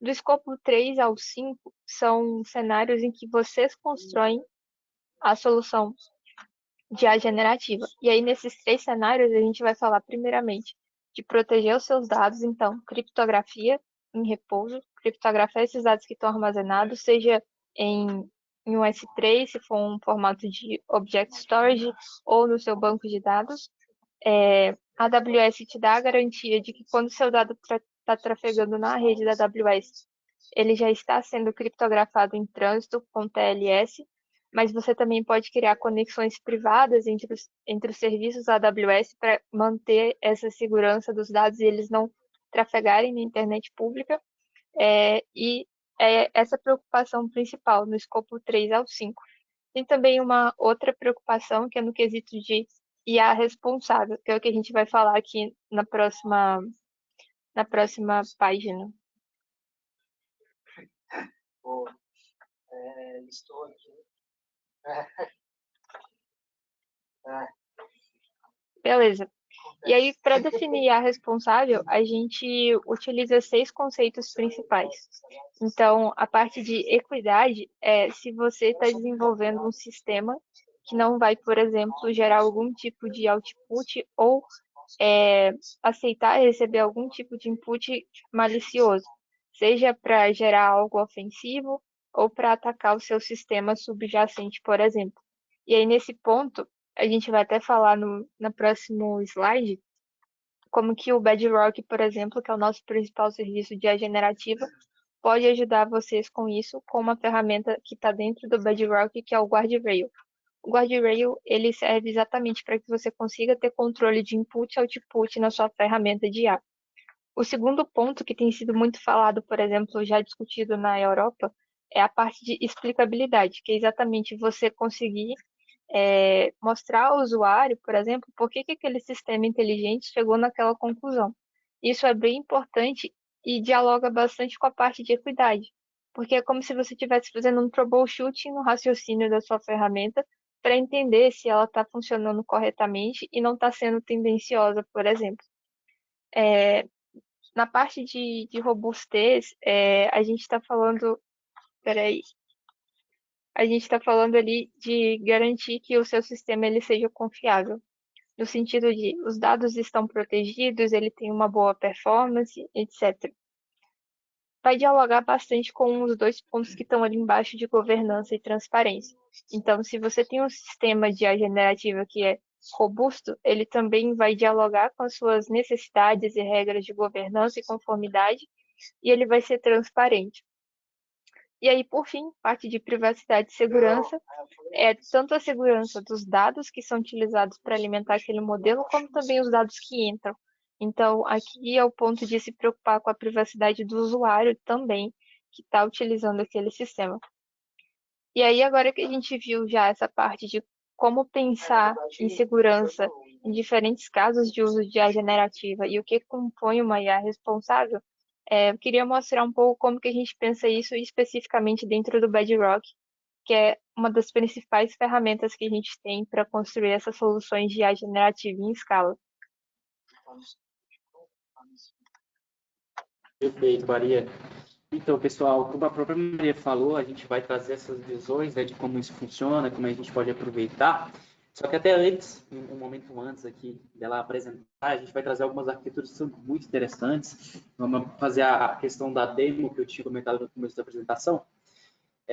Do escopo 3 ao 5, são cenários em que vocês constroem a solução de IA generativa. E aí, nesses 3 cenários, a gente vai falar primeiramente de proteger os seus dados, então, criptografia em repouso, criptografar esses dados que estão armazenados, seja em um S3, se for um formato de Object Storage, ou no seu banco de dados. A AWS te dá a garantia de que quando o seu dado está trafegando na rede da AWS, ele já está sendo criptografado em trânsito com TLS, mas você também pode criar conexões privadas entre os serviços da AWS para manter essa segurança dos dados e eles não trafegarem na internet pública. E é essa preocupação principal no escopo 3 ao 5. Tem também uma outra preocupação que é no quesito de IA responsável, que é o que a gente vai falar aqui na próxima página. Estou aqui. Beleza. E aí, para definir a responsável, a gente utiliza 6 conceitos principais. Então, a parte de equidade é se você está desenvolvendo um sistema que não vai, por exemplo, gerar algum tipo de output ou aceitar receber algum tipo de input malicioso, seja para gerar algo ofensivo ou para atacar o seu sistema subjacente, por exemplo. E aí, nesse ponto, a gente vai até falar no próximo slide, como que o Bedrock, por exemplo, que é o nosso principal serviço de IA generativa, pode ajudar vocês com isso, com uma ferramenta que está dentro do Bedrock, que é o Guardrail. O Guardrail, ele serve exatamente para que você consiga ter controle de input e output na sua ferramenta de IA. O segundo ponto que tem sido muito falado, por exemplo, já discutido na Europa, é a parte de explicabilidade, que é exatamente você conseguir mostrar ao usuário, por exemplo, por que aquele sistema inteligente chegou naquela conclusão. Isso é bem importante e dialoga bastante com a parte de equidade, porque é como se você estivesse fazendo um troubleshooting no raciocínio da sua ferramenta para entender se ela está funcionando corretamente e não está sendo tendenciosa, por exemplo. Na parte de robustez, a gente está falando. Peraí. A gente está falando ali de garantir que o seu sistema ele seja confiável, no sentido de os dados estão protegidos, ele tem uma boa performance, etc. Vai dialogar bastante com os 2 pontos que estão ali embaixo de governança e transparência. Então, se você tem um sistema de IA generativa que é robusto, ele também vai dialogar com as suas necessidades e regras de governança e conformidade, e ele vai ser transparente. E aí, por fim, parte de privacidade e segurança, é tanto a segurança dos dados que são utilizados para alimentar aquele modelo, como também os dados que entram. Então, aqui é o ponto de se preocupar com a privacidade do usuário também, que está utilizando aquele sistema. E aí, agora que a gente viu já essa parte de como pensar em segurança em diferentes casos de uso de IA generativa e o que compõe uma IA responsável, eu queria mostrar um pouco como que a gente pensa isso especificamente dentro do Bedrock, que é uma das principais ferramentas que a gente tem para construir essas soluções de IA generativa em escala. Perfeito, Maria. Então, pessoal, como a própria Maria falou, a gente vai trazer essas visões, né, de como isso funciona, como a gente pode aproveitar. Só que até antes, um momento antes aqui dela apresentar, a gente vai trazer algumas arquiteturas que são muito interessantes. Vamos fazer a questão da demo que eu tinha comentado no começo da apresentação, e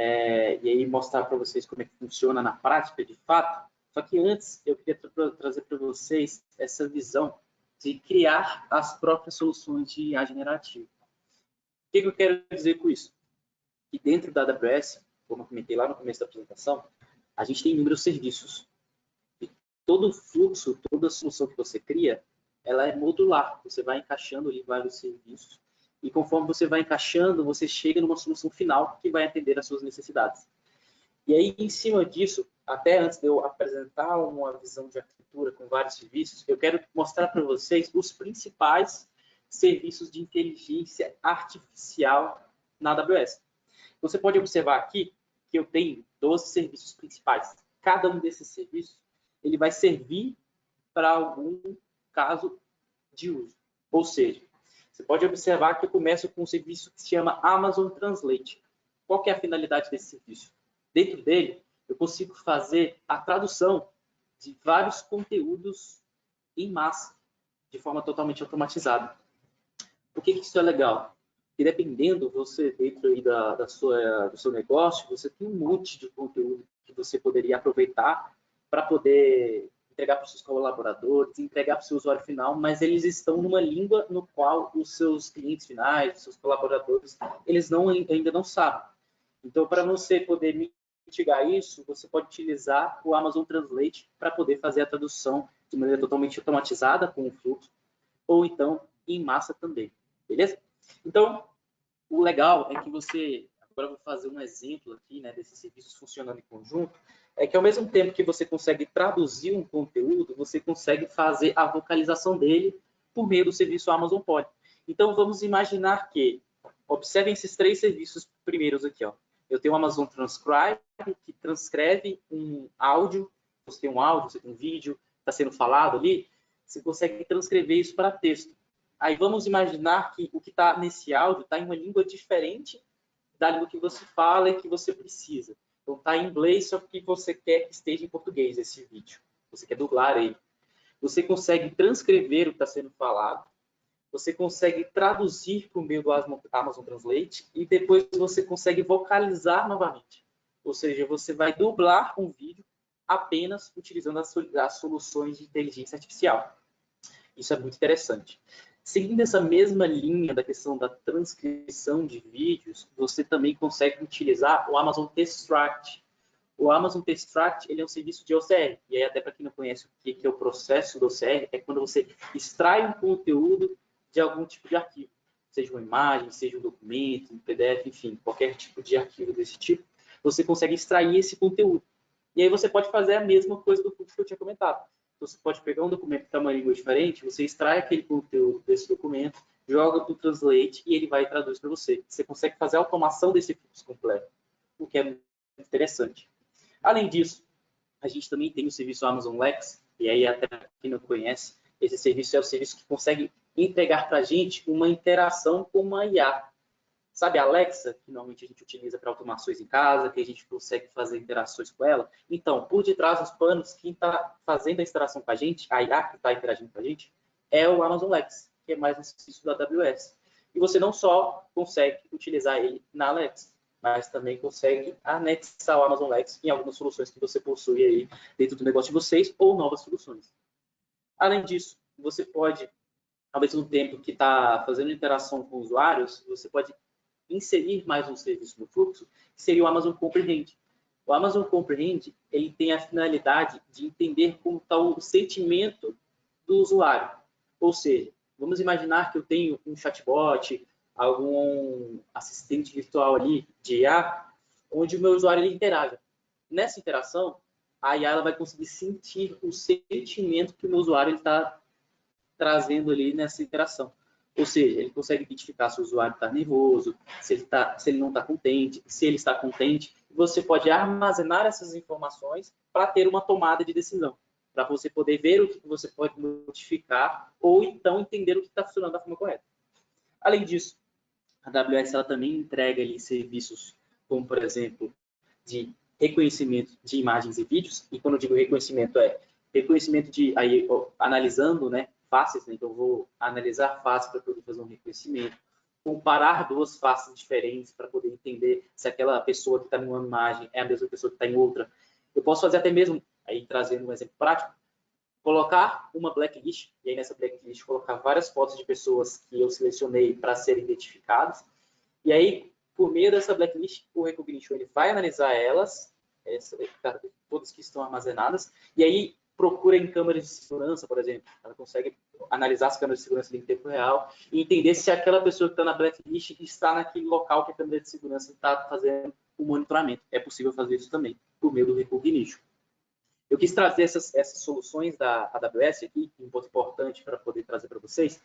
aí mostrar para vocês como é que funciona na prática, de fato. Só que antes, eu queria trazer para vocês essa visão de criar as próprias soluções de IA generativa. O que eu quero dizer com isso? Que dentro da AWS, como eu comentei lá no começo da apresentação, a gente tem inúmeros serviços. E todo o fluxo, toda a solução que você cria, ela é modular. Você vai encaixando ali vários serviços. E conforme você vai encaixando, você chega numa solução final que vai atender às suas necessidades. E aí, em cima disso, até antes de eu apresentar uma visão de arquitetura com vários serviços, eu quero mostrar para vocês os principais serviços de inteligência artificial na AWS. Você pode observar aqui que eu tenho 12 serviços principais. Cada um desses serviços ele vai servir para algum caso de uso. Ou seja, você pode observar que eu começo com um serviço que se chama Amazon Translate. Qual que é a finalidade desse serviço? Dentro dele, eu consigo fazer a tradução de vários conteúdos em massa, de forma totalmente automatizada. Por que isso é legal? Porque dependendo, você dentro aí do seu negócio, você tem um monte de conteúdo que você poderia aproveitar para poder entregar para os seus colaboradores, entregar para o seu usuário final, mas eles estão numa língua no qual os seus clientes finais, os seus colaboradores, eles ainda não sabem. Então, para você poder mitigar isso, você pode utilizar o Amazon Translate para poder fazer a tradução de maneira totalmente automatizada com o fluxo, ou então em massa também. Beleza? Então, o legal é que você, agora eu vou fazer um exemplo aqui, né, desses serviços funcionando em conjunto, é que ao mesmo tempo que você consegue traduzir um conteúdo, você consegue fazer a vocalização dele por meio do serviço Amazon Pod. Então, vamos imaginar que, observem esses 3 serviços primeiros aqui, ó. Eu tenho o Amazon Transcribe, que transcreve um áudio, você tem um áudio, você tem um vídeo, está sendo falado ali, você consegue transcrever isso para texto. Aí vamos imaginar que o que está nesse áudio está em uma língua diferente da língua que você fala e que você precisa. Então está em inglês, só que você quer que esteja em português esse vídeo. Você quer dublar ele. Você consegue transcrever o que está sendo falado. Você consegue traduzir por meio do Amazon Translate e depois você consegue vocalizar novamente. Ou seja, você vai dublar um vídeo apenas utilizando as soluções de inteligência artificial. Isso é muito interessante. Seguindo essa mesma linha da questão da transcrição de vídeos, você também consegue utilizar o Amazon Textract. O Amazon Textract, ele é um serviço de OCR. E aí, até para quem não conhece o que é o processo do OCR, é quando você extrai um conteúdo de algum tipo de arquivo. Seja uma imagem, seja um documento, um PDF, enfim, qualquer tipo de arquivo desse tipo, você consegue extrair esse conteúdo. E aí você pode fazer a mesma coisa do fluxo que eu tinha comentado. Então, você pode pegar um documento que está uma língua diferente, você extrai aquele conteúdo desse documento, joga para o Translate e ele vai e traduz para você. Você consegue fazer a automação desse fluxo completo, o que é muito interessante. Além disso, a gente também tem o serviço Amazon Lex, e aí até quem não conhece, esse serviço é o serviço que consegue entregar para a gente uma interação com uma IA. Sabe a Alexa, que normalmente a gente utiliza para automações em casa, que a gente consegue fazer interações com ela? Então, por detrás dos panos, quem está fazendo a interação com a gente, a IA que está interagindo com a gente, é o Amazon Lex, que é mais um serviço da AWS. E você não só consegue utilizar ele na Alexa, mas também consegue anexar o Amazon Lex em algumas soluções que você possui aí dentro do negócio de vocês ou novas soluções. Além disso, você pode, ao mesmo tempo que está fazendo interação com usuários, você pode inserir mais um serviço no fluxo, que seria o Amazon Comprehend. O Amazon Comprehend, ele tem a finalidade de entender como está o sentimento do usuário. Ou seja, vamos imaginar que eu tenho um chatbot, algum assistente virtual ali de IA, onde o meu usuário ele interaja. Nessa interação, a IA ela vai conseguir sentir o sentimento que o meu usuário está trazendo ali nessa interação. Ou seja, ele consegue identificar se o usuário está nervoso, se ele não está contente, se ele está contente. Você pode armazenar essas informações para ter uma tomada de decisão, para você poder ver o que você pode modificar ou então entender o que está funcionando da forma correta. Além disso, a AWS ela também entrega ali serviços como, por exemplo, de reconhecimento de imagens e vídeos. E quando eu digo reconhecimento, é reconhecimento de, aí, analisando, né, faces, né? Então eu vou analisar faces para poder fazer um reconhecimento, comparar duas faces diferentes para poder entender se aquela pessoa que está em uma imagem é a mesma pessoa que está em outra. Eu posso fazer até mesmo, aí trazendo um exemplo prático, colocar uma blacklist, e aí nessa blacklist colocar várias fotos de pessoas que eu selecionei para serem identificadas, e aí, por meio dessa blacklist, o Recognition ele vai analisar elas, todas que estão armazenadas, e aí procura em câmeras de segurança, por exemplo. Ela consegue analisar as câmeras de segurança em tempo real e entender se aquela pessoa que está na blacklist está naquele local que a câmera de segurança está fazendo o monitoramento. É possível fazer isso também, por meio do Recognition. Eu quis trazer essas soluções da AWS aqui, um ponto importante para poder trazer para vocês,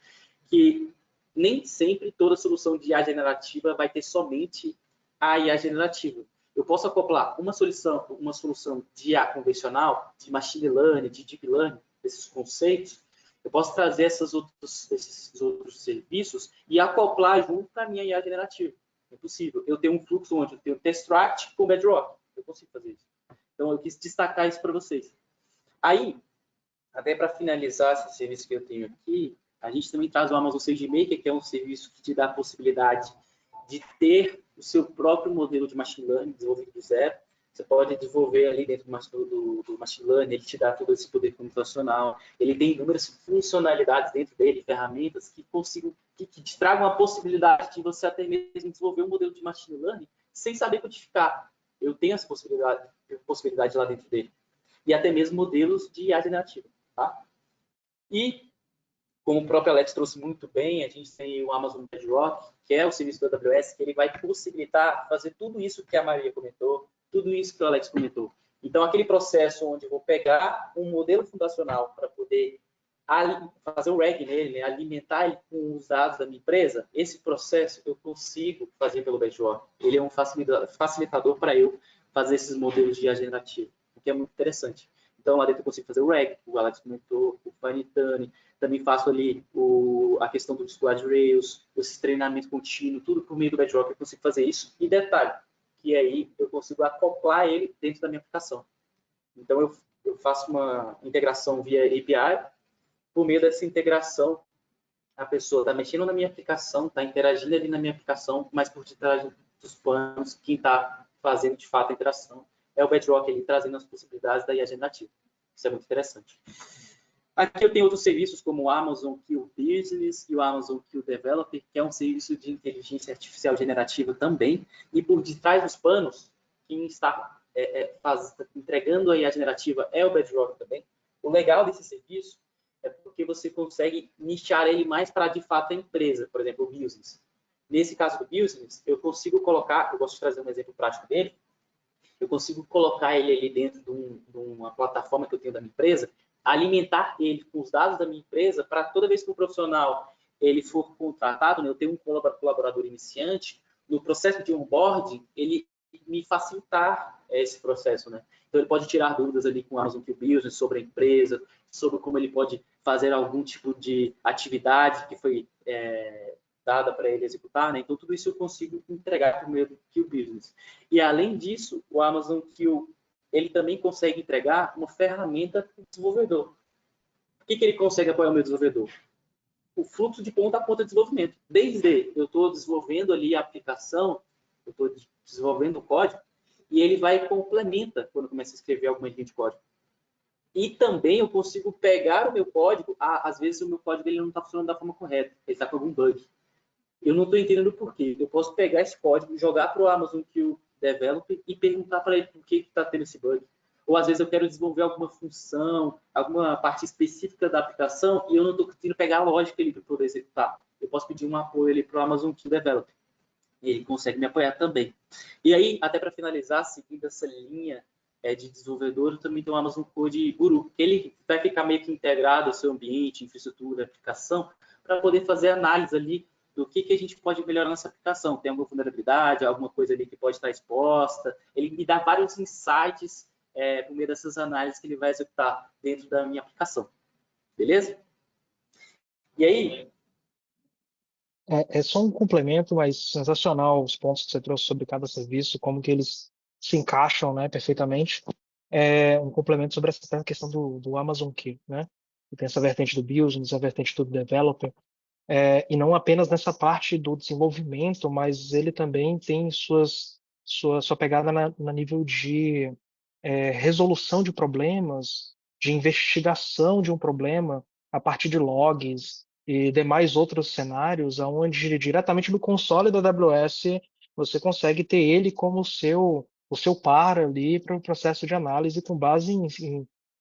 que nem sempre toda solução de IA generativa vai ter somente a IA generativa. Eu posso acoplar uma solução de IA convencional, de machine learning, de deep learning, desses conceitos, eu posso trazer esses outros serviços e acoplar junto com a minha IA generativa. É possível. Eu tenho um fluxo onde eu tenho Textract com Bedrock. Eu consigo fazer isso. Então, eu quis destacar isso para vocês. Aí, até para finalizar esse serviço que eu tenho aqui, a gente também traz o Amazon SageMaker, que é um serviço que te dá a possibilidade de ter o seu próprio modelo de machine learning desenvolvido do zero. Você pode desenvolver ali dentro do machine learning, ele te dá todo esse poder computacional. Ele tem inúmeras funcionalidades dentro dele, ferramentas que te tragam a possibilidade de você até mesmo desenvolver um modelo de machine learning sem saber codificar. Eu tenho essa possibilidade lá dentro dele. E até mesmo modelos de IA generativa. Tá? E, como o próprio Alex trouxe muito bem, a gente tem o Amazon Bedrock, que é o serviço da AWS, que ele vai possibilitar fazer tudo isso que a Maria comentou, tudo isso que o Alex comentou. Então, aquele processo onde eu vou pegar um modelo fundacional para poder fazer o RAG nele, né, alimentar ele com os dados da minha empresa, esse processo eu consigo fazer pelo Bedrock. Ele é um facilitador para eu fazer esses modelos de IA generativa, o que é muito interessante. Então, lá dentro eu consigo fazer o RAG, o Alex comentou, o Fine-Tuning, também faço ali a questão do Squad Rails, esse treinamento contínuo, tudo por meio do Bedrock eu consigo fazer isso. E detalhe, que aí eu consigo acoplar ele dentro da minha aplicação. Então, eu faço uma integração via API, por meio dessa integração, a pessoa está mexendo na minha aplicação, está interagindo ali na minha aplicação, mas por detrás dos panos, quem está fazendo de fato a interação é o Bedrock ali, trazendo as possibilidades da IA generativa. Isso é muito interessante. Aqui eu tenho outros serviços como o Amazon Q Business e o Amazon Q Developer, que é um serviço de inteligência artificial generativa também, e por detrás dos panos, quem está entregando a IA generativa é o Bedrock também. O legal desse serviço é porque você consegue nichar ele mais para, de fato, a empresa, por exemplo, o business. Nesse caso do business, eu consigo colocar, eu gosto de trazer um exemplo prático dele, eu consigo colocar ele ali dentro de uma plataforma que eu tenho da minha empresa, alimentar ele com os dados da minha empresa para toda vez que um profissional ele for contratado, né, eu tenho um colaborador iniciante, no processo de onboarding, ele me facilitar esse processo, né? Então, ele pode tirar dúvidas ali com o Amazon Q Business sobre a empresa, sobre como ele pode fazer algum tipo de atividade que foi dada para ele executar, né? Então, tudo isso eu consigo entregar por meio do Q Business. E, além disso, o Amazon Q, ele também consegue entregar uma ferramenta para o desenvolvedor. O que ele consegue apoiar o meu desenvolvedor? O fluxo de ponta a ponta de desenvolvimento. Desde eu estou desenvolvendo ali a aplicação, eu estou desenvolvendo o código, e ele vai e complementa quando eu começo a escrever alguma linha de código. E também eu consigo pegar o meu código, às vezes o meu código ele não está funcionando da forma correta, ele está com algum bug. Eu não estou entendendo por quê. Eu posso pegar esse código, jogar para o Amazon Q Developer e perguntar para ele por que está tendo esse bug. Ou às vezes eu quero desenvolver alguma função, alguma parte específica da aplicação e eu não estou conseguindo pegar a lógica ali para poder executar. Eu posso pedir um apoio ali para o Amazon Q Developer. Ele consegue me apoiar também. E aí, até para finalizar, seguindo essa linha de desenvolvedor, eu também tenho o Amazon Code Guru, que ele vai ficar meio que integrado ao seu ambiente, infraestrutura, aplicação, para poder fazer análise ali do que a gente pode melhorar nessa aplicação. Tem alguma vulnerabilidade, alguma coisa ali que pode estar exposta. Ele me dá vários insights por meio dessas análises que ele vai executar dentro da minha aplicação. Beleza? E aí... É só um complemento, mas sensacional os pontos que você trouxe sobre cada serviço, como que eles se encaixam, né, perfeitamente. Um complemento sobre essa questão do Amazon Q, né? Que tem essa vertente do business, a vertente do developer, e não apenas nessa parte do desenvolvimento, mas ele também tem sua pegada na nível de resolução de problemas, de investigação de um problema a partir de logs e demais outros cenários, onde diretamente no console da AWS você consegue ter ele como o seu par ali para o processo de análise com base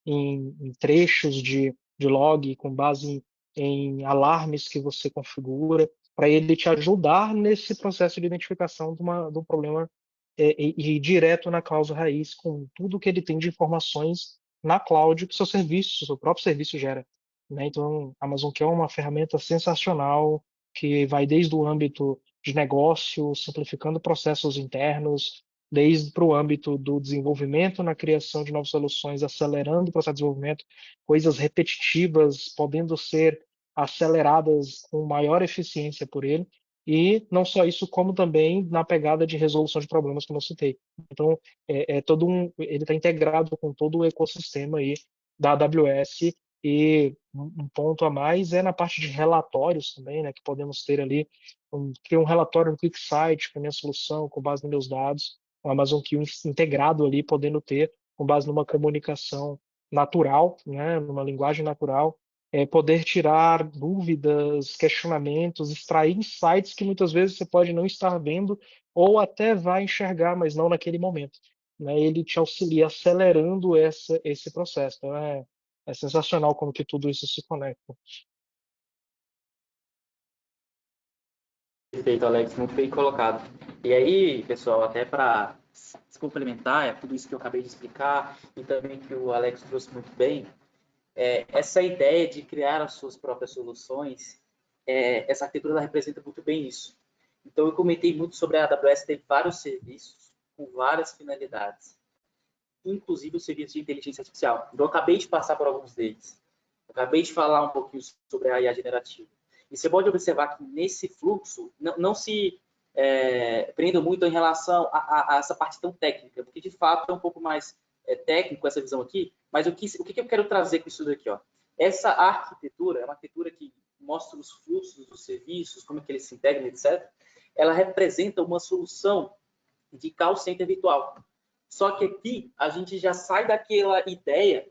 em trechos de log, com base em alarmes que você configura, para ele te ajudar nesse processo de identificação de um problema e ir direto na causa raiz com tudo que ele tem de informações na cloud que seu próprio serviço gera, né? Então, a Amazon Q é uma ferramenta sensacional que vai desde o âmbito de negócio, simplificando processos internos, desde para o âmbito do desenvolvimento na criação de novas soluções, acelerando o processo de desenvolvimento, coisas repetitivas podendo ser aceleradas com maior eficiência por ele, e não só isso, como também na pegada de resolução de problemas que eu citei. Então, ele está integrado com todo o ecossistema aí da AWS, e um ponto a mais é na parte de relatórios também, né, que podemos ter ali, criar um relatório no QuickSight com a minha solução, com base nos meus dados, o Amazon Q integrado ali, podendo ter, com base numa comunicação natural, né, numa linguagem natural, poder tirar dúvidas, questionamentos, extrair insights que muitas vezes você pode não estar vendo ou até vai enxergar, mas não naquele momento, né? Ele te auxilia acelerando esse processo. Então, é sensacional como que tudo isso se conecta. Perfeito, Alex, muito bem colocado. E aí, pessoal, até para se complementar, tudo isso que eu acabei de explicar e também que o Alex trouxe muito bem, essa ideia de criar as suas próprias soluções, essa arquitetura ela representa muito bem isso. Então, eu comentei muito sobre a AWS ter vários serviços com várias finalidades. inclusive os serviços de inteligência artificial. Então, eu acabei de passar por alguns deles. Eu acabei de falar um pouquinho sobre a IA generativa. E você pode observar que nesse fluxo não se prenda muito em relação a essa parte tão técnica, porque de fato é um pouco mais técnico essa visão aqui, mas o que eu quero trazer com isso daqui? Ó? Essa arquitetura é uma arquitetura que mostra os fluxos dos serviços, como é que eles se integram, etc. Ela representa uma solução de call center virtual. Só que aqui a gente já sai daquela ideia,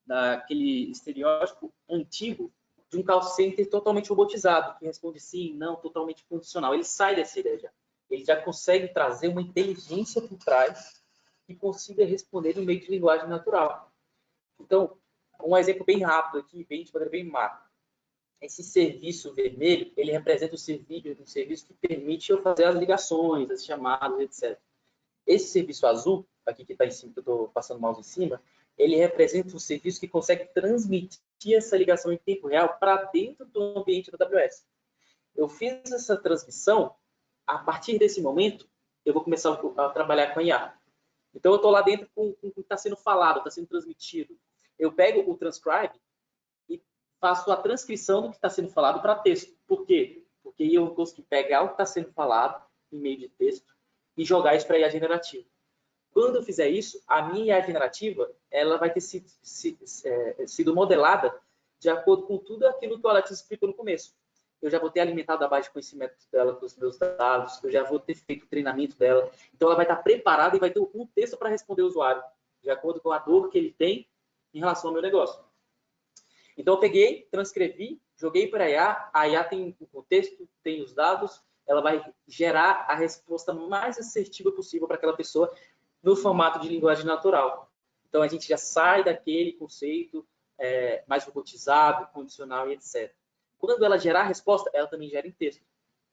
daquele estereótipo antigo de um call center totalmente robotizado, que responde sim, não, totalmente condicional. Ele sai dessa ideia já. Ele já consegue trazer uma inteligência por trás que consiga responder no meio de linguagem natural. Então, um exemplo bem rápido aqui, bem de maneira bem macro. Esse serviço vermelho, ele representa um serviço que permite eu fazer as ligações, as chamadas, etc. Esse serviço azul, aqui que está em cima, que eu estou passando o mouse em cima, ele representa um serviço que consegue transmitir essa ligação em tempo real para dentro do ambiente da AWS. Eu fiz essa transmissão, a partir desse momento, eu vou começar a trabalhar com a IA. Então, eu estou lá dentro com o que está sendo falado, está sendo transmitido. Eu pego o transcribe e faço a transcrição do que está sendo falado para texto. Por quê? Porque eu consigo pegar o que está sendo falado em meio de texto e jogar isso para a IA generativa. Quando eu fizer isso, a minha IA generativa ela vai ter sido modelada de acordo com tudo aquilo que o Alex explicou no começo. Eu já vou ter alimentado a base de conhecimento dela com os meus dados, eu já vou ter feito o treinamento dela. Então, ela vai estar preparada e vai ter um texto para responder ao usuário, de acordo com a dor que ele tem em relação ao meu negócio. Então, eu peguei, transcrevi, joguei para a IA tem o contexto, tem os dados, ela vai gerar a resposta mais assertiva possível para aquela pessoa no formato de linguagem natural. Então, a gente já sai daquele conceito mais robotizado, condicional e etc. Quando ela gerar a resposta, ela também gera em texto.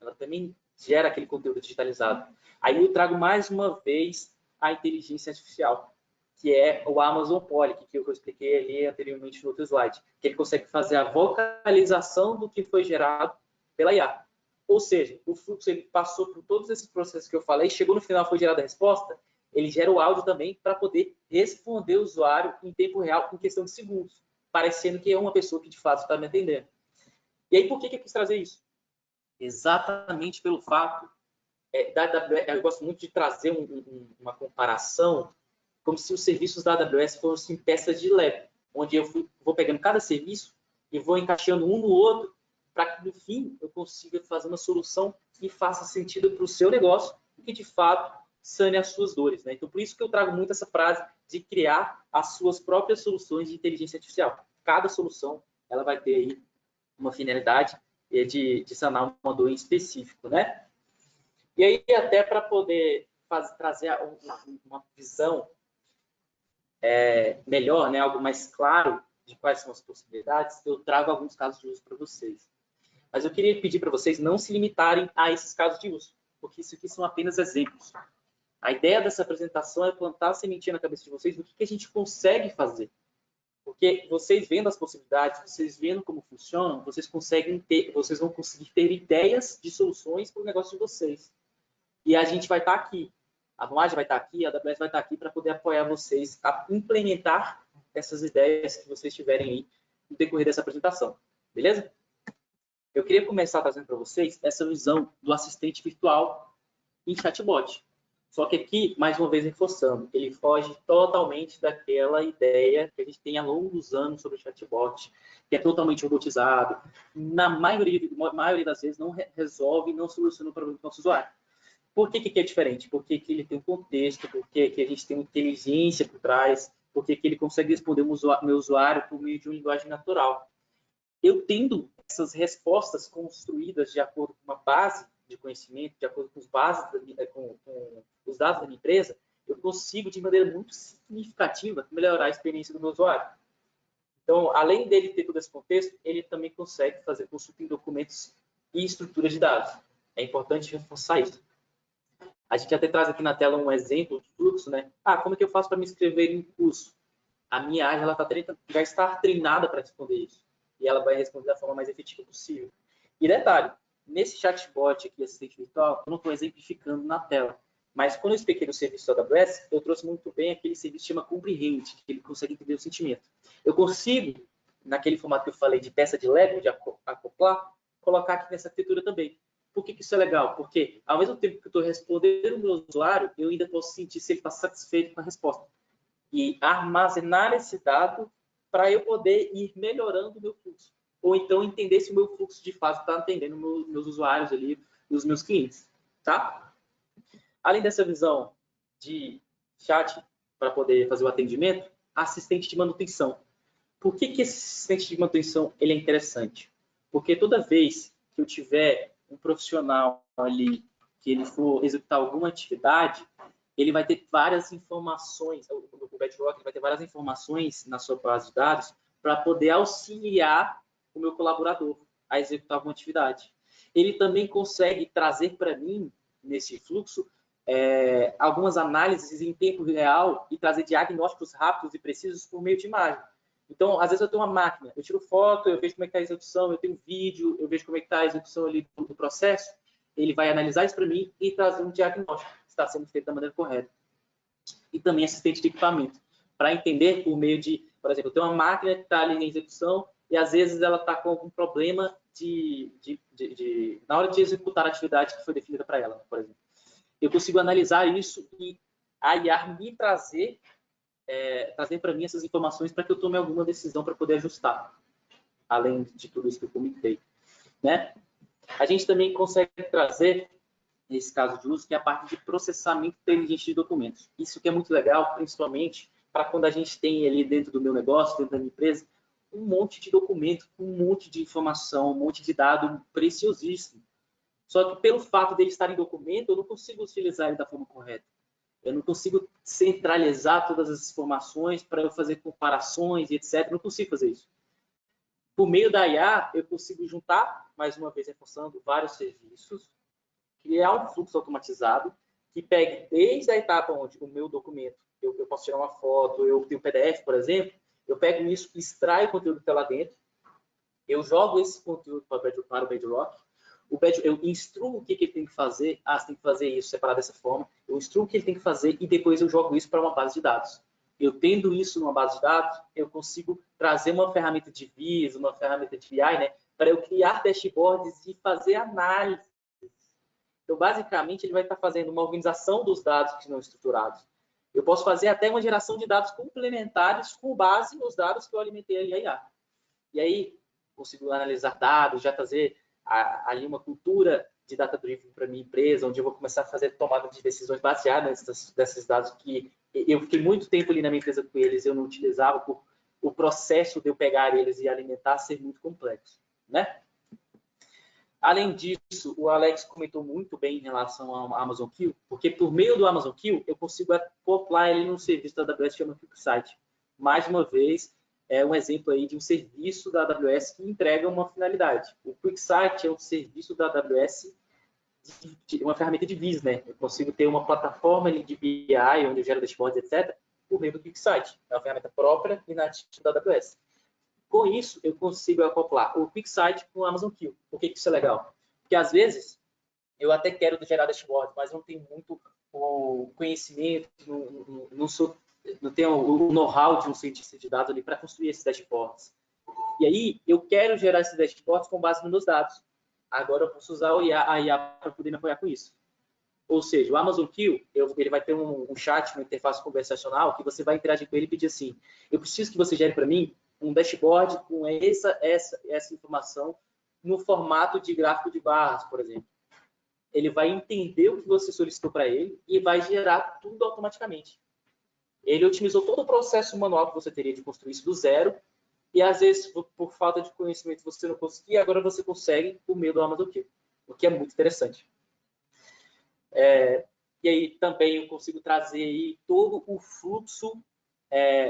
Ela também gera aquele conteúdo digitalizado. Aí eu trago mais uma vez a inteligência artificial, que é o Amazon Pollock, que eu expliquei ali anteriormente no outro slide, que ele consegue fazer a vocalização do que foi gerado pela IA. Ou seja, o fluxo ele passou por todos esses processos que eu falei, chegou no final, foi gerada a resposta, ele gera o áudio também para poder responder o usuário em tempo real, em questão de segundos, parecendo que é uma pessoa que de fato está me atendendo. E aí, por que eu quis trazer isso? Exatamente pelo fato, eu gosto muito de trazer uma comparação, como se os serviços da AWS fossem peças de Lego, onde eu vou pegando cada serviço e vou encaixando um no outro, para que no fim eu consiga fazer uma solução que faça sentido para o seu negócio e que de fato sane as suas dores. Né? Então, por isso que eu trago muito essa frase de criar as suas próprias soluções de inteligência artificial. Cada solução ela vai ter aí uma finalidade de sanar uma dor em específico, né? E aí, até para poder trazer uma visão melhor, né, algo mais claro de quais são as possibilidades, eu trago alguns casos de uso para vocês. Mas eu queria pedir para vocês não se limitarem a esses casos de uso, porque isso aqui são apenas exemplos. A ideia dessa apresentação é plantar a sementinha na cabeça de vocês do que a gente consegue fazer. Porque vocês vendo as possibilidades, vocês vendo como funcionam, vocês vão conseguir ter ideias de soluções para o negócio de vocês. E a gente vai estar aqui, a Nuage vai estar aqui, a AWS vai estar aqui para poder apoiar vocês a implementar essas ideias que vocês tiverem aí no decorrer dessa apresentação. Beleza? Eu queria começar trazendo para vocês essa visão do assistente virtual em chatbot. Só que aqui, mais uma vez reforçando, ele foge totalmente daquela ideia que a gente tem há longos anos sobre o chatbot, que é totalmente robotizado. Na maioria das vezes não resolve, não soluciona o problema do nosso usuário. Por que é diferente? Porque ele tem um contexto, porque a gente tem uma inteligência por trás, porque ele consegue responder o meu usuário por meio de uma linguagem natural. Eu tendo essas respostas construídas de acordo com uma base de conhecimento, de acordo com os dados da minha empresa, eu consigo, de maneira muito significativa, melhorar a experiência do meu usuário. Então, além dele ter todo esse contexto, ele também consegue fazer consulta em documentos e estruturas de dados. É importante reforçar isso. A gente até traz aqui na tela um exemplo de fluxo, né? Como é que eu faço para me inscrever em curso? A minha área já está treinada para responder isso. E ela vai responder da forma mais efetiva possível. E detalhe, nesse chatbot aqui, assistente virtual, eu não estou exemplificando na tela. Mas quando eu expliquei no serviço da AWS, eu trouxe muito bem aquele serviço que chama Comprehend, que ele consegue entender o sentimento. Eu consigo, naquele formato que eu falei de peça de Lego, de acoplar, colocar aqui nessa arquitetura também. Por que isso é legal? Porque, ao mesmo tempo que eu estou respondendo o meu usuário, eu ainda posso sentir se ele está satisfeito com a resposta. E armazenar esse dado para eu poder ir melhorando o meu fluxo. Ou então entender se o meu fluxo de fato está atendendo meus usuários ali e os meus clientes. Tá? Além dessa visão de chat para poder fazer o atendimento, assistente de manutenção. Por que esse assistente de manutenção ele é interessante? Porque toda vez que eu tiver um profissional ali que ele for executar alguma atividade, ele vai ter várias informações, o Bedrock vai ter várias informações na sua base de dados para poder auxiliar o meu colaborador a executar alguma atividade. Ele também consegue trazer para mim, nesse fluxo, algumas análises em tempo real e trazer diagnósticos rápidos e precisos por meio de imagem. Então, às vezes eu tenho uma máquina, eu tiro foto, eu vejo como é que está a execução, eu tenho vídeo, eu vejo como é que está a execução ali do processo, ele vai analisar isso para mim e trazer um diagnóstico se está sendo feito da maneira correta. E também assistente de equipamento, para entender por meio de, por exemplo, eu tenho uma máquina que está ali em execução e às vezes ela está com algum problema na hora de executar a atividade que foi definida para ela, por exemplo. Eu consigo analisar isso e a IA me trazer para mim essas informações para que eu tome alguma decisão para poder ajustar, além de tudo isso que eu comentei. Né? A gente também consegue trazer, nesse caso de uso, que é a parte de processamento inteligente de documentos. Isso que é muito legal, principalmente para quando a gente tem ali dentro do meu negócio, dentro da minha empresa, um monte de documento, um monte de informação, um monte de dado preciosíssimo. Só que pelo fato dele estar em documento, eu não consigo utilizar ele da forma correta. Eu não consigo centralizar todas as informações para eu fazer comparações e etc. Eu não consigo fazer isso. Por meio da IA, eu consigo juntar, mais uma vez reforçando, vários serviços, criar um fluxo automatizado que pegue desde a etapa onde o meu documento, eu posso tirar uma foto, eu tenho um PDF, por exemplo, eu pego isso, extraio o conteúdo que está lá dentro, eu jogo esse conteúdo para o Bedrock, eu instruo o que ele tem que fazer, você tem que fazer isso, separar dessa forma, eu instruo o que ele tem que fazer e depois eu jogo isso para uma base de dados. Eu tendo isso numa base de dados, eu consigo trazer uma ferramenta de VIS, uma ferramenta de BI, né, para eu criar dashboards e fazer análise. Então, basicamente, ele vai estar fazendo uma organização dos dados que não estruturados. Eu posso fazer até uma geração de dados complementares com base nos dados que eu alimentei ali a IA. E aí, consigo analisar dados, já trazer ali uma cultura de data-driven para minha empresa, onde eu vou começar a fazer tomada de decisões baseadas nesses dados que eu fiquei muito tempo ali na minha empresa com eles, eu não utilizava por o processo de eu pegar eles e alimentar ser muito complexo, né? Além disso, o Alex comentou muito bem em relação ao Amazon Q, porque por meio do Amazon Q, eu consigo acoplar ele no serviço da AWS que chama QuickSight. Mais uma vez, é um exemplo aí de um serviço da AWS que entrega uma finalidade. O QuickSight é um serviço da AWS, uma ferramenta de VIS, né? Eu consigo ter uma plataforma de BI, onde eu gero dashboards, etc., por meio do QuickSight. É uma ferramenta própria e nativa da AWS. Com isso, eu consigo acoplar o QuickSight com o Amazon Q. Por que isso é legal? Porque, às vezes, eu até quero gerar dashboard, mas não tenho muito o conhecimento, não tenho o know-how de um cientista de dados ali para construir esses dashboards. E aí, eu quero gerar esses dashboards com base nos meus dados. Agora, eu posso usar a IA para poder me apoiar com isso. Ou seja, o Amazon Q, ele vai ter um chat, uma interface conversacional, que você vai interagir com ele e pedir assim, eu preciso que você gere para mim um dashboard com essa informação no formato de gráfico de barras, por exemplo. Ele vai entender o que você solicitou para ele e vai gerar tudo automaticamente. Ele otimizou todo o processo manual que você teria de construir isso do zero e, às vezes, por falta de conhecimento, você não conseguia, agora você consegue por meio do Amazon Q, o que é muito interessante. E aí também eu consigo trazer aí todo o fluxo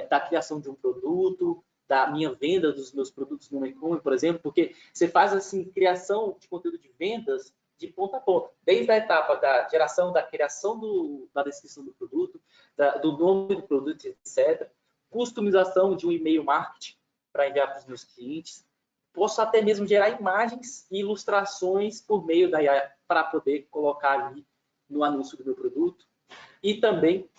da criação de um produto, da minha venda dos meus produtos no e-commerce, por exemplo, porque você faz assim criação de conteúdo de vendas de ponta a ponta, desde a etapa da geração, da criação da descrição do produto, do nome do produto, etc. Customização de um e-mail marketing para enviar para os meus clientes. Posso até mesmo gerar imagens e ilustrações por meio da IA para poder colocar ali no anúncio do meu produto. e também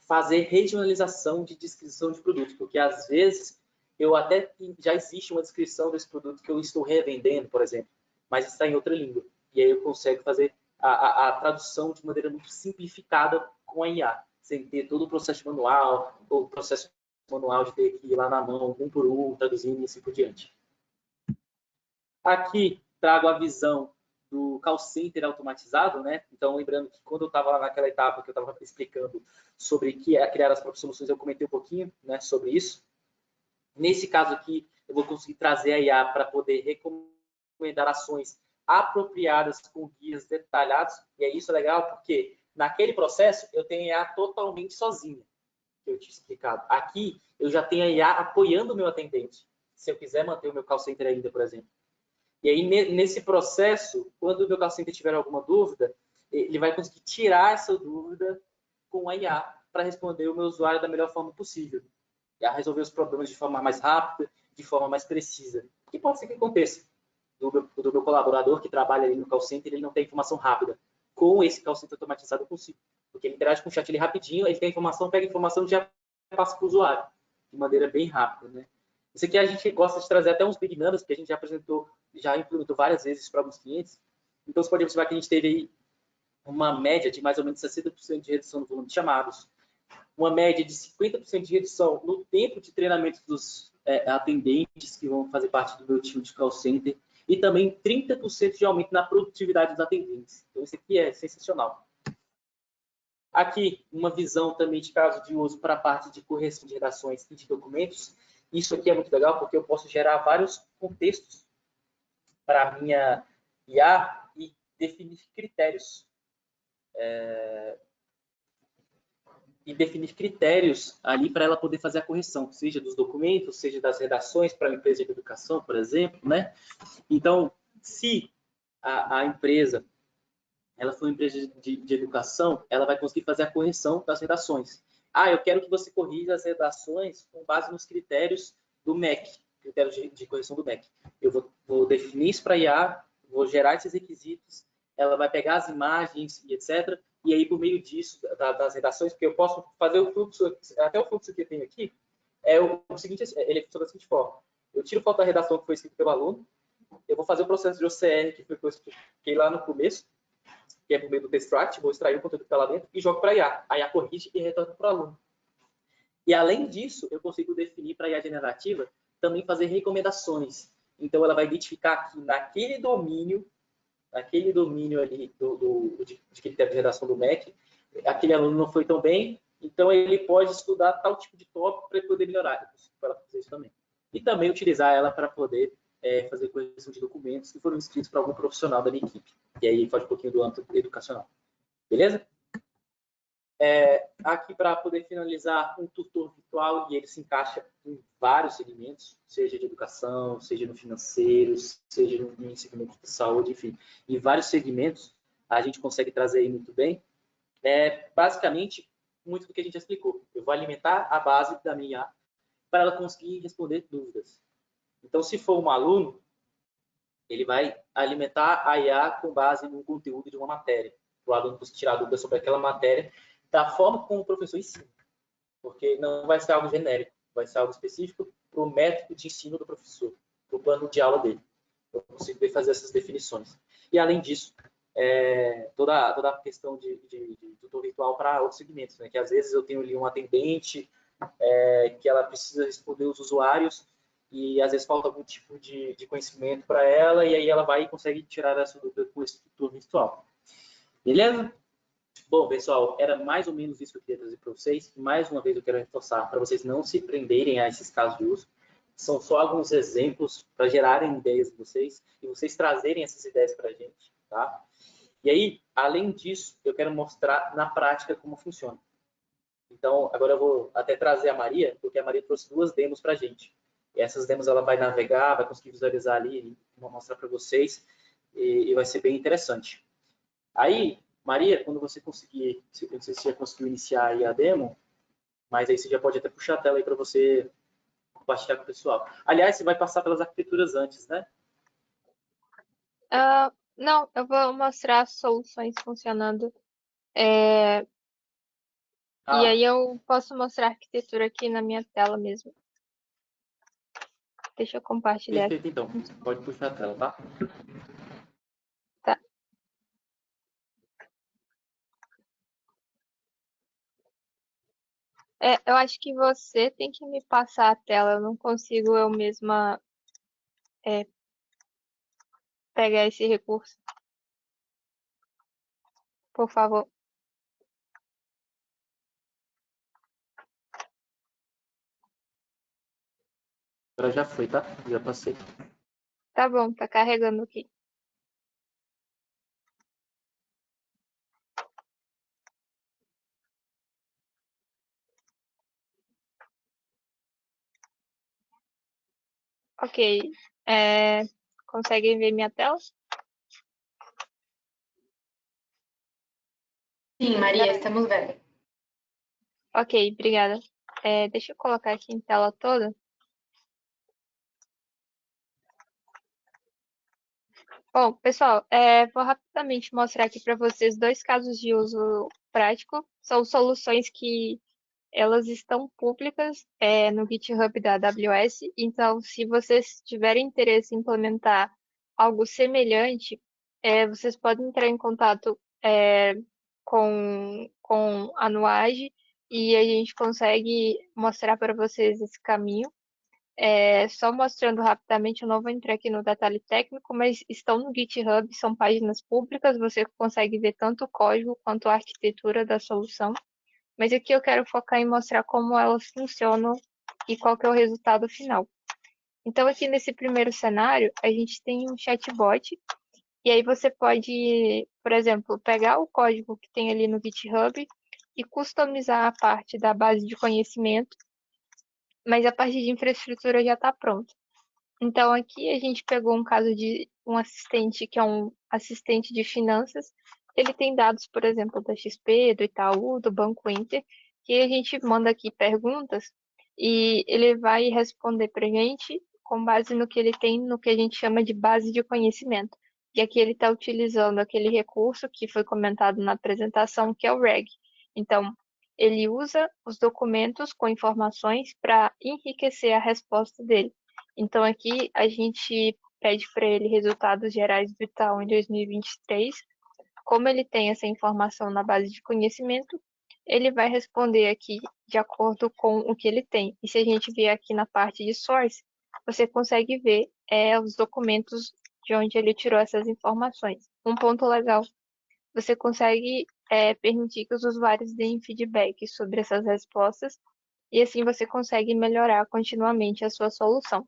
fazer regionalização de descrição de produtos, porque às vezes eu até já existe uma descrição desse produto que eu estou revendendo, por exemplo, mas está em outra língua. E aí eu consigo fazer a tradução de maneira muito simplificada com a IA, sem ter todo o processo manual, ou o processo manual de ter que ir lá na mão, um por um, traduzindo e assim por diante. Aqui trago a visão do call center automatizado, né? Então, lembrando que quando eu estava lá naquela etapa que eu estava explicando sobre criar as próprias soluções, eu comentei um pouquinho, né, sobre isso. Nesse caso aqui, eu vou conseguir trazer a IA para poder recomendar ações apropriadas com guias detalhados. E é isso legal porque naquele processo eu tenho a IA totalmente sozinha, que eu tinha explicado. Aqui eu já tenho a IA apoiando o meu atendente, se eu quiser manter o meu call center ainda, por exemplo. E aí, nesse processo, quando o meu call center tiver alguma dúvida, ele vai conseguir tirar essa dúvida com a IA para responder o meu usuário da melhor forma possível. E a resolver os problemas de forma mais rápida, de forma mais precisa. O que pode ser que aconteça? Do meu colaborador que trabalha ali no call center, ele não tem informação rápida. Com esse call center automatizado, eu consigo. Porque ele interage com o chat ali rapidinho, ele tem a informação, pega a informação e já passa para o usuário. De maneira bem rápida, né? Isso aqui a gente gosta de trazer até uns big numbers, que a gente já apresentou, já implementou várias vezes para alguns clientes. Então, você pode observar que a gente teve aí uma média de mais ou menos 60% de redução no volume de chamados, uma média de 50% de redução no tempo de treinamento dos atendentes que vão fazer parte do meu time de call center e também 30% de aumento na produtividade dos atendentes. Então, isso aqui é sensacional. Aqui, uma visão também de caso de uso para a parte de correção de redações e de documentos. Isso aqui é muito legal porque eu posso gerar vários contextos para a minha IA e definir critérios. Ali para ela poder fazer a correção, seja dos documentos, seja das redações para a empresa de educação, por exemplo, né? Então, se a empresa ela for uma empresa de educação, ela vai conseguir fazer a correção das redações. Eu quero que você corrija as redações com base nos critérios do MEC, critérios de correção do MEC. Eu vou definir isso para a IA, vou gerar esses requisitos, ela vai pegar as imagens e etc. E aí, por meio disso, das redações, porque eu posso fazer o fluxo, até o fluxo que eu tenho aqui, o seguinte, ele funciona da seguinte forma. Eu tiro foto da redação que foi escrita pelo aluno, eu vou fazer o processo de OCR, que foi o que eu expliquei lá no começo, que é por meio do extract, vou extrair o conteúdo que está lá dentro e jogo para a IA. A IA corrige e retorna para o aluno. E além disso, eu consigo definir para a IA generativa também fazer recomendações. Então, ela vai identificar que naquele domínio ali de critério de redação do MEC, aquele aluno não foi tão bem, então ele pode estudar tal tipo de tópico para poder melhorar. Eu consigo fazer isso também. E também utilizar ela para poder fazer correção de documentos que foram escritos para algum profissional da minha equipe. E aí faz um pouquinho do âmbito educacional. Beleza? Aqui para poder finalizar, um tutor virtual, e ele se encaixa em vários segmentos, seja de educação, seja no financeiro, seja no segmento de saúde, enfim. Em vários segmentos, a gente consegue trazer aí muito bem. Basicamente, muito do que a gente já explicou. Eu vou alimentar a base da minha IA para ela conseguir responder dúvidas. Então, se for um aluno, ele vai alimentar a IA com base no conteúdo de uma matéria. O aluno conseguir tirar dúvidas sobre aquela matéria da forma como o professor ensina. Porque não vai ser algo genérico, vai ser algo específico para o método de ensino do professor, para o plano de aula dele. Eu consigo fazer essas definições. E, além disso, toda a questão de tutor virtual para outros segmentos, né? Que às vezes eu tenho ali um atendente que ela precisa responder os usuários e às vezes falta algum tipo de conhecimento para ela e aí ela vai e consegue tirar essa dúvida com esse tutor virtual. Beleza? Bom, pessoal, era mais ou menos isso que eu queria trazer para vocês. Mais uma vez eu quero reforçar para vocês não se prenderem a esses casos de uso. São só alguns exemplos para gerarem ideias de vocês e vocês trazerem essas ideias para a gente, tá? E aí, além disso, eu quero mostrar na prática como funciona. Então, agora eu vou até trazer a Maria, porque a Maria trouxe 2 demos para a gente. E essas demos ela vai navegar, vai conseguir visualizar ali, vou mostrar para vocês e vai ser bem interessante. Aí, Maria, quando você conseguir, não sei se você já conseguiu iniciar aí a demo, mas aí você já pode até puxar a tela aí para você compartilhar com o pessoal. Aliás, você vai passar pelas arquiteturas antes, né? Não, eu vou mostrar as soluções funcionando E aí eu posso mostrar a arquitetura aqui na minha tela mesmo. Deixa eu compartilhar aqui. Perfeito, então. Pode puxar a tela, tá? Tá. Eu acho que você tem que me passar a tela. Eu não consigo eu mesma pegar esse recurso. Por favor. Agora já foi, tá? Já passei. Tá bom, tá carregando aqui. Ok. Conseguem ver minha tela? Sim, Maria, estamos vendo. Ok, obrigada. Deixa eu colocar aqui em tela toda. Bom, pessoal, vou rapidamente mostrar aqui para vocês dois casos de uso prático. São soluções que elas estão públicas no GitHub da AWS. Então, se vocês tiverem interesse em implementar algo semelhante, vocês podem entrar em contato com a Nuage e a gente consegue mostrar para vocês esse caminho. Só mostrando rapidamente, eu não vou entrar aqui no detalhe técnico, mas estão no GitHub, são páginas públicas, você consegue ver tanto o código quanto a arquitetura da solução. Mas aqui eu quero focar em mostrar como elas funcionam e qual que é o resultado final. Então, aqui nesse primeiro cenário, a gente tem um chatbot, e aí você pode, por exemplo, pegar o código que tem ali no GitHub e customizar a parte da base de conhecimento, mas a parte de infraestrutura já está pronta. Então, aqui a gente pegou um caso de um assistente que é um assistente de finanças. Ele tem dados, por exemplo, da XP, do Itaú, do Banco Inter, que a gente manda aqui perguntas e ele vai responder para a gente com base no que ele tem, no que a gente chama de base de conhecimento. E aqui ele está utilizando aquele recurso que foi comentado na apresentação, que é o REG. Então, ele usa os documentos com informações para enriquecer a resposta dele. Então, aqui a gente pede para ele resultados gerais do Itaú em 2023. Como ele tem essa informação na base de conhecimento, ele vai responder aqui de acordo com o que ele tem. E se a gente vier aqui na parte de source, você consegue ver os documentos de onde ele tirou essas informações. Um ponto legal, você consegue permitir que os usuários deem feedback sobre essas respostas e assim você consegue melhorar continuamente a sua solução.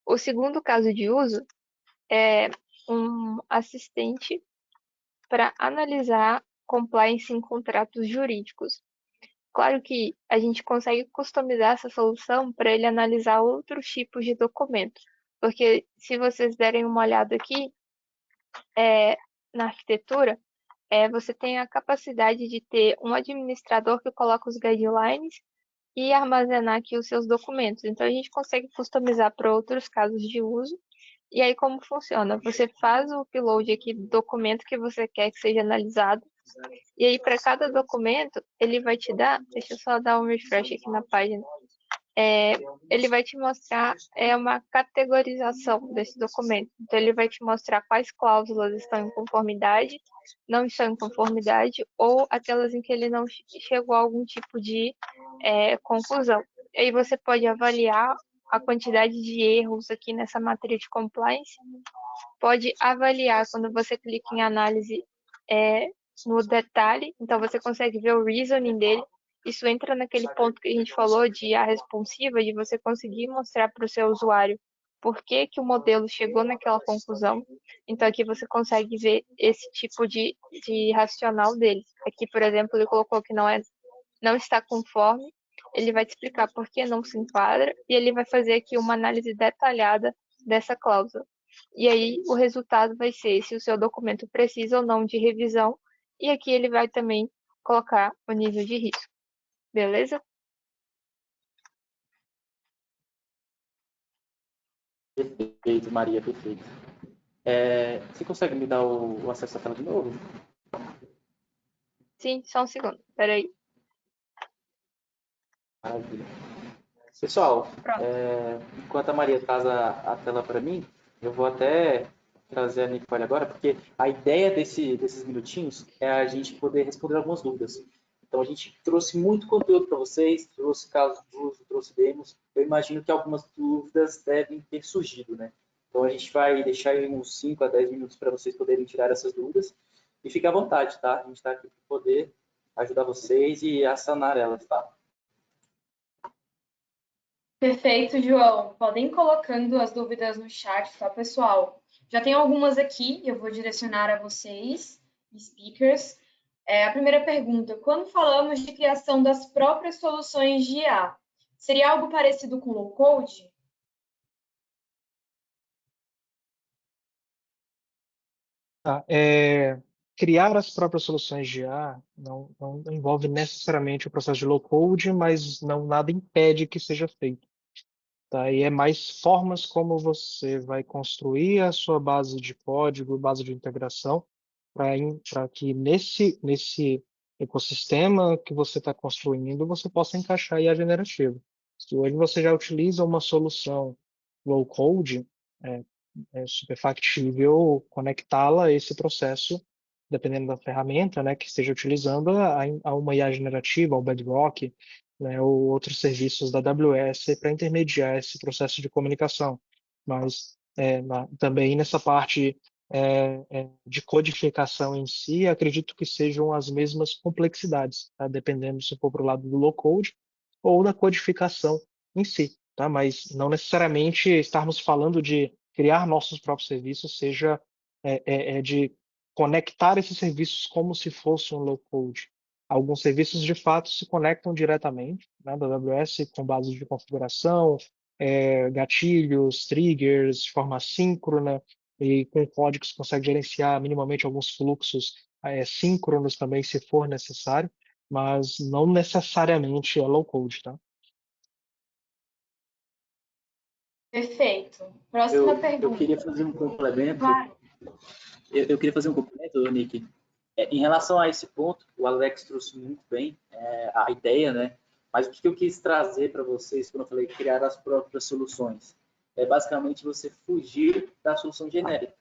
O segundo caso de uso é um assistente para analisar compliance em contratos jurídicos. Claro que a gente consegue customizar essa solução para ele analisar outros tipos de documentos, porque se vocês derem uma olhada aqui na arquitetura, você tem a capacidade de ter um administrador que coloca os guidelines e armazenar aqui os seus documentos. Então, a gente consegue customizar para outros casos de uso. E aí, como funciona? Você faz o upload aqui do documento que você quer que seja analisado. E aí, para cada documento, ele vai te dar. Deixa eu só dar um refresh aqui na página. Ele vai te mostrar uma categorização desse documento. Então, ele vai te mostrar quais cláusulas estão em conformidade, não estão em conformidade, ou aquelas em que ele não chegou a algum tipo de conclusão. E aí você pode avaliar a quantidade de erros aqui nessa matriz de compliance, pode avaliar quando você clica em análise no detalhe, então você consegue ver o reasoning dele. Isso entra naquele ponto que a gente falou de IA responsiva, de você conseguir mostrar para o seu usuário por que que o modelo chegou naquela conclusão. Então aqui você consegue ver esse tipo de racional dele. Aqui, por exemplo, ele colocou que não está conforme, ele vai te explicar por que não se enquadra e ele vai fazer aqui uma análise detalhada dessa cláusula. E aí o resultado vai ser se o seu documento precisa ou não de revisão e aqui ele vai também colocar o nível de risco. Beleza? Perfeito, Maria, perfeito. Você consegue me dar o acesso à tela de novo? Sim, só um segundo. Peraí. Maravilha. Pessoal, Pronto. enquanto a Maria traz a tela para mim, eu vou até trazer a Nicole agora, porque a ideia desses minutinhos é a gente poder responder algumas dúvidas. Então, a gente trouxe muito conteúdo para vocês, trouxe casos de uso, trouxe demos. Eu imagino que algumas dúvidas devem ter surgido, né? Então, a gente vai deixar aí uns 5 a 10 minutos para vocês poderem tirar essas dúvidas. E fique à vontade, tá? A gente está aqui para poder ajudar vocês e a sanar elas, tá? Perfeito, João. Podem ir colocando as dúvidas no chat, tá, pessoal? Já tem algumas aqui, eu vou direcionar a vocês, speakers. A primeira pergunta: quando falamos de criação das próprias soluções de IA, seria algo parecido com low code? Tá, criar as próprias soluções de IA não envolve necessariamente o processo de low-code, mas nada impede que seja feito. Tá? E é mais formas como você vai construir a sua base de código, base de integração, para que nesse ecossistema que você está construindo, você possa encaixar IA generativa. Se hoje você já utiliza uma solução low-code, é, é super factível conectá-la a esse processo, dependendo da ferramenta, né, que esteja utilizando, a uma IA generativa, ao Bedrock, né, ou outros serviços da AWS para intermediar esse processo de comunicação. Mas também nessa parte de codificação em si, acredito que sejam as mesmas complexidades, tá? Dependendo se for para o lado do low-code ou da codificação em si. Tá? Mas não necessariamente estarmos falando de criar nossos próprios serviços, seja de conectar esses serviços como se fosse um low-code. Alguns serviços, de fato, se conectam diretamente, né, da AWS com base de configuração, gatilhos, triggers, de forma assíncrona, e com códigos consegue gerenciar minimamente alguns fluxos síncronos também, se for necessário, mas não necessariamente é low-code, tá? Perfeito. Próxima Eu pergunta. queria fazer um complemento. Claro. Eu queria fazer um complemento, Nick. Em relação a esse ponto, o Alex trouxe muito bem a ideia, né? Mas o que eu quis trazer para vocês quando eu falei criar as próprias soluções? É basicamente você fugir da solução genérica.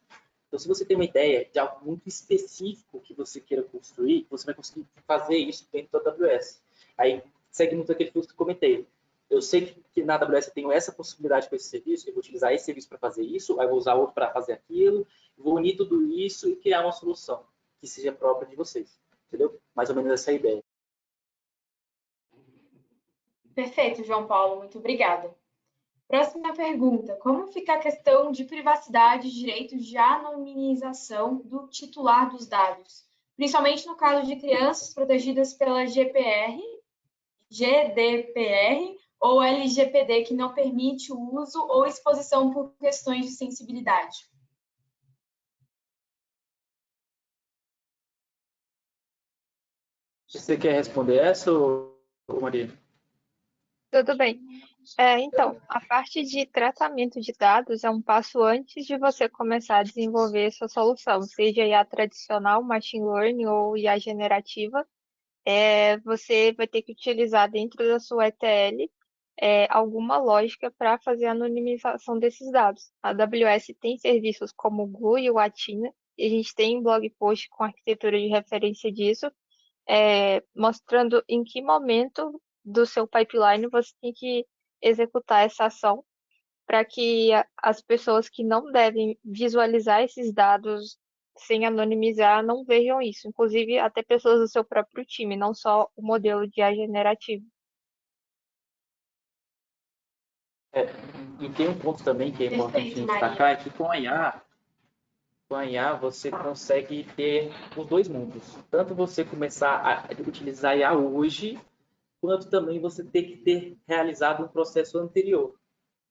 Então, se você tem uma ideia de algo muito específico que você queira construir, você vai conseguir fazer isso dentro da AWS. Aí, segue muito aquele fluxo que eu comentei. Eu sei que na AWS eu tenho essa possibilidade com esse serviço, eu vou utilizar esse serviço para fazer isso, aí vou usar outro para fazer aquilo, vou unir tudo isso e criar uma solução que seja própria de vocês. Entendeu? Mais ou menos essa é a ideia. Perfeito, João Paulo. Muito obrigada. Próxima pergunta: como fica a questão de privacidade e direitos de anonimização do titular dos dados, principalmente no caso de crianças protegidas pela GDPR ou LGPD, que não permite o uso ou exposição por questões de sensibilidade? Você quer responder essa, ou Maria? Tudo bem. Então, a parte de tratamento de dados é um passo antes de você começar a desenvolver sua solução, seja IA tradicional, machine learning ou IA generativa. Você vai ter que utilizar dentro da sua ETL alguma lógica para fazer a anonimização desses dados. A AWS tem serviços como o Glue e o Athena, e a gente tem um blog post com arquitetura de referência disso, mostrando em que momento do seu pipeline você tem que executar essa ação para que as pessoas que não devem visualizar esses dados sem anonimizar não vejam isso. Inclusive, até pessoas do seu próprio time, não só o modelo de IA generativo. E tem um ponto também que é importante a Perfeito, gente Maria. destacar, é que com a IA você consegue ter os dois mundos. Tanto você começar a utilizar a IA hoje, quanto também você ter que ter realizado um processo anterior,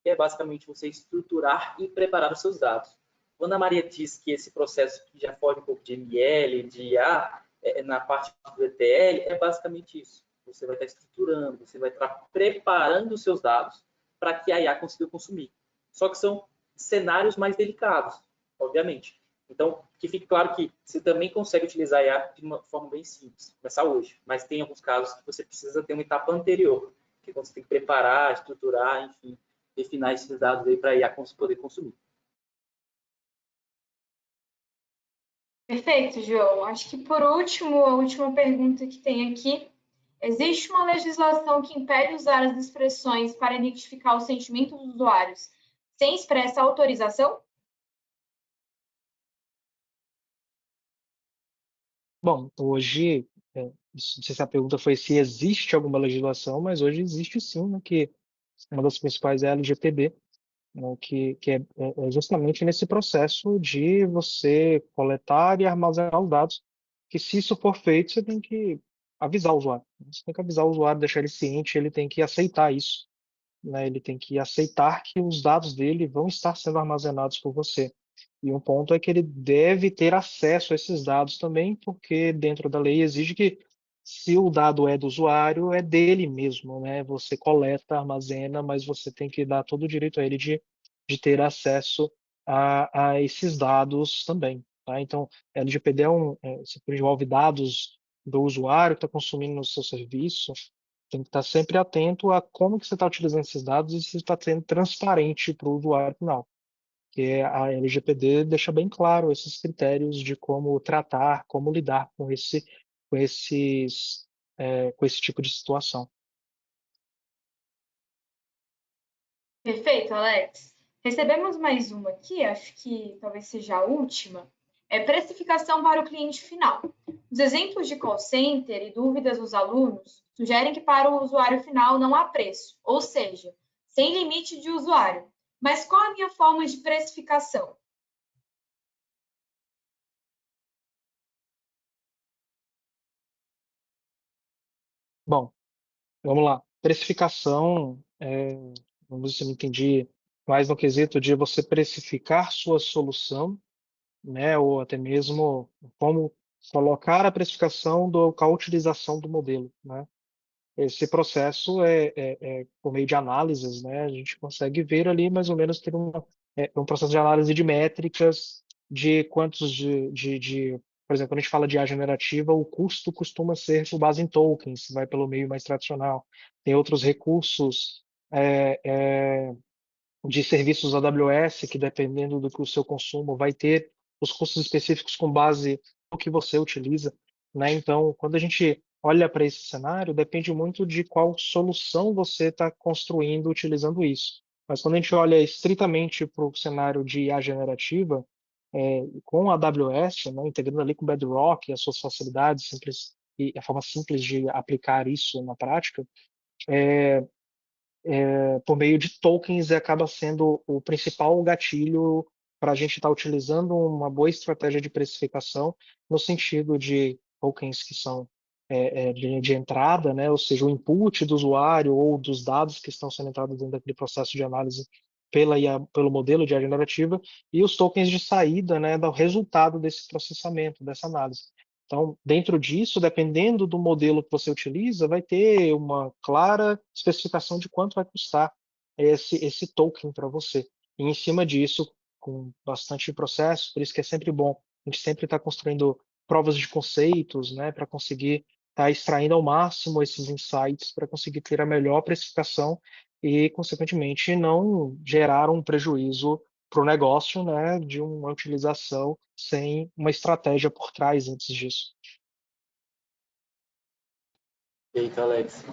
que é basicamente você estruturar e preparar os seus dados. Quando a Maria diz que esse processo que já foge um pouco de ML, de IA, na parte do ETL, é basicamente isso. Você vai estar estruturando, você vai estar preparando os seus dados para que a IA consiga consumir. Só que são cenários mais delicados, obviamente. Então, que fique claro que você também consegue utilizar a IA de uma forma bem simples, começar hoje, mas tem alguns casos que você precisa ter uma etapa anterior, que é quando você tem que preparar, estruturar, enfim, refinar esses dados aí para a IA poder consumir. Perfeito, João. Acho que por último, a última pergunta que tem aqui. Existe uma legislação que impede usar as expressões para identificar o sentimento dos usuários sem expressa autorização? Bom, hoje, não sei se a pergunta foi se existe alguma legislação, mas hoje existe sim, né, que uma das principais é a LGPD, né, que é justamente nesse processo de você coletar e armazenar os dados, que se isso for feito, você tem que avisar o usuário. Você tem que avisar o usuário, deixar ele ciente, ele tem que aceitar isso, né? Ele tem que aceitar que os dados dele vão estar sendo armazenados por você. E um ponto é que ele deve ter acesso a esses dados também, porque dentro da lei exige que, se o dado é do usuário, é dele mesmo, né? Você coleta, armazena, mas você tem que dar todo o direito a ele de ter acesso a esses dados também, tá? Então, a LGPD se envolve dados do usuário que está consumindo no seu serviço, tem que estar sempre atento a como que você está utilizando esses dados e se está sendo transparente para o usuário final. Que a LGPD deixa bem claro esses critérios de como tratar, como lidar com com esse tipo de situação. Perfeito, Alex. Recebemos mais uma aqui, acho que talvez seja a última. É precificação para o cliente final. Os exemplos de call center e dúvidas dos alunos sugerem que para o usuário final não há preço, ou seja, sem limite de usuário. Mas qual a minha forma de precificação? Bom, vamos lá. Precificação, vamos ver se eu entendi, mais no quesito de você precificar sua solução, né, ou até mesmo como colocar a precificação com a utilização do modelo, né? Esse processo por meio de análises, né? A gente consegue ver ali mais ou menos ter um processo de análise de métricas, de quantos por exemplo, quando a gente fala de IA generativa, o custo costuma ser com base em tokens, vai pelo meio mais tradicional. Tem outros recursos é, é, de serviços AWS, que dependendo do que o seu consumo vai ter os custos específicos com base no que você utiliza, né? Então, quando a gente olha para esse cenário, depende muito de qual solução você está construindo utilizando isso. Mas quando a gente olha estritamente para o cenário de IA generativa, com a AWS, né, integrando ali com o Bedrock, as suas facilidades simples e a forma simples de aplicar isso na prática, por meio de tokens, acaba sendo o principal gatilho para a gente estar utilizando uma boa estratégia de precificação, no sentido de tokens que são de entrada, né? Ou seja, o input do usuário ou dos dados que estão sendo entrados dentro daquele processo de análise pelo modelo de IA generativa, e os tokens de saída, né, do resultado desse processamento, dessa análise. Então, dentro disso, dependendo do modelo que você utiliza, vai ter uma clara especificação de quanto vai custar esse token para você. E em cima disso, com bastante processo, por isso que é sempre bom a gente sempre estar construindo provas de conceitos, né, para conseguir estar extraindo ao máximo esses insights, para conseguir ter a melhor precificação e, consequentemente, não gerar um prejuízo para o negócio, né, de uma utilização sem uma estratégia por trás antes disso. Perfeito, Alex.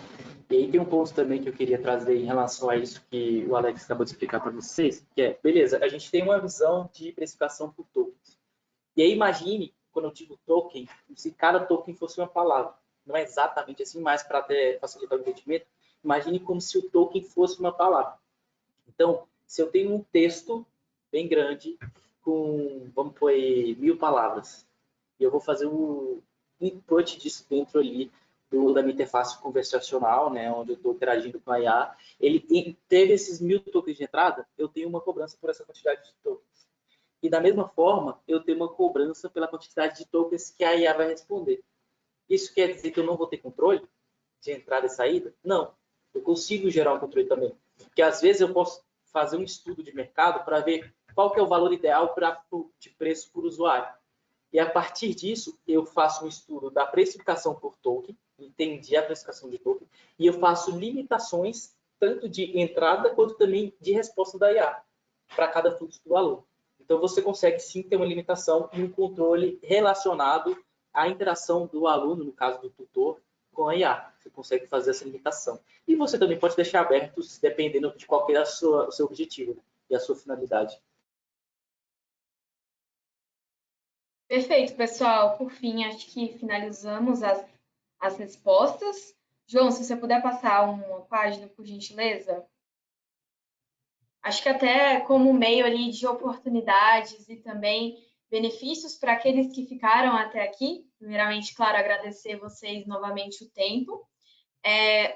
E aí tem um ponto também que eu queria trazer em relação a isso que o Alex acabou de explicar para vocês, que é, beleza, a gente tem uma visão de precificação por tokens. E aí imagine, quando eu digo token, se cada token fosse uma palavra. Não é exatamente assim, mas para até facilitar o entendimento, imagine como se o token fosse uma palavra. Então, se eu tenho um texto bem grande, com, vamos pôr aí, 1000 palavras, e eu vou fazer o input disso dentro ali da minha interface conversacional, né, onde eu estou interagindo com a IA, ele teve esses 1000 tokens de entrada, eu tenho uma cobrança por essa quantidade de tokens. E da mesma forma, eu tenho uma cobrança pela quantidade de tokens que a IA vai responder. Isso quer dizer que eu não vou ter controle de entrada e saída? Não. Eu consigo gerar um controle também. Porque às vezes eu posso fazer um estudo de mercado para ver qual que é o valor ideal de preço por usuário. E a partir disso, eu faço um estudo da precificação por token, entendi a precificação de token, e eu faço limitações tanto de entrada quanto também de resposta da IA para cada fluxo do aluno. Então, você consegue sim ter uma limitação e um controle relacionado à interação do aluno, no caso do tutor, com a IA. Você consegue fazer essa limitação. E você também pode deixar abertos, dependendo de qual é o seu objetivo, né? E a sua finalidade. Perfeito, pessoal. Por fim, acho que finalizamos as respostas. João, se você puder passar uma página, por gentileza. Acho que até como meio ali de oportunidades e também benefícios para aqueles que ficaram até aqui. Primeiramente, claro, agradecer vocês novamente o tempo.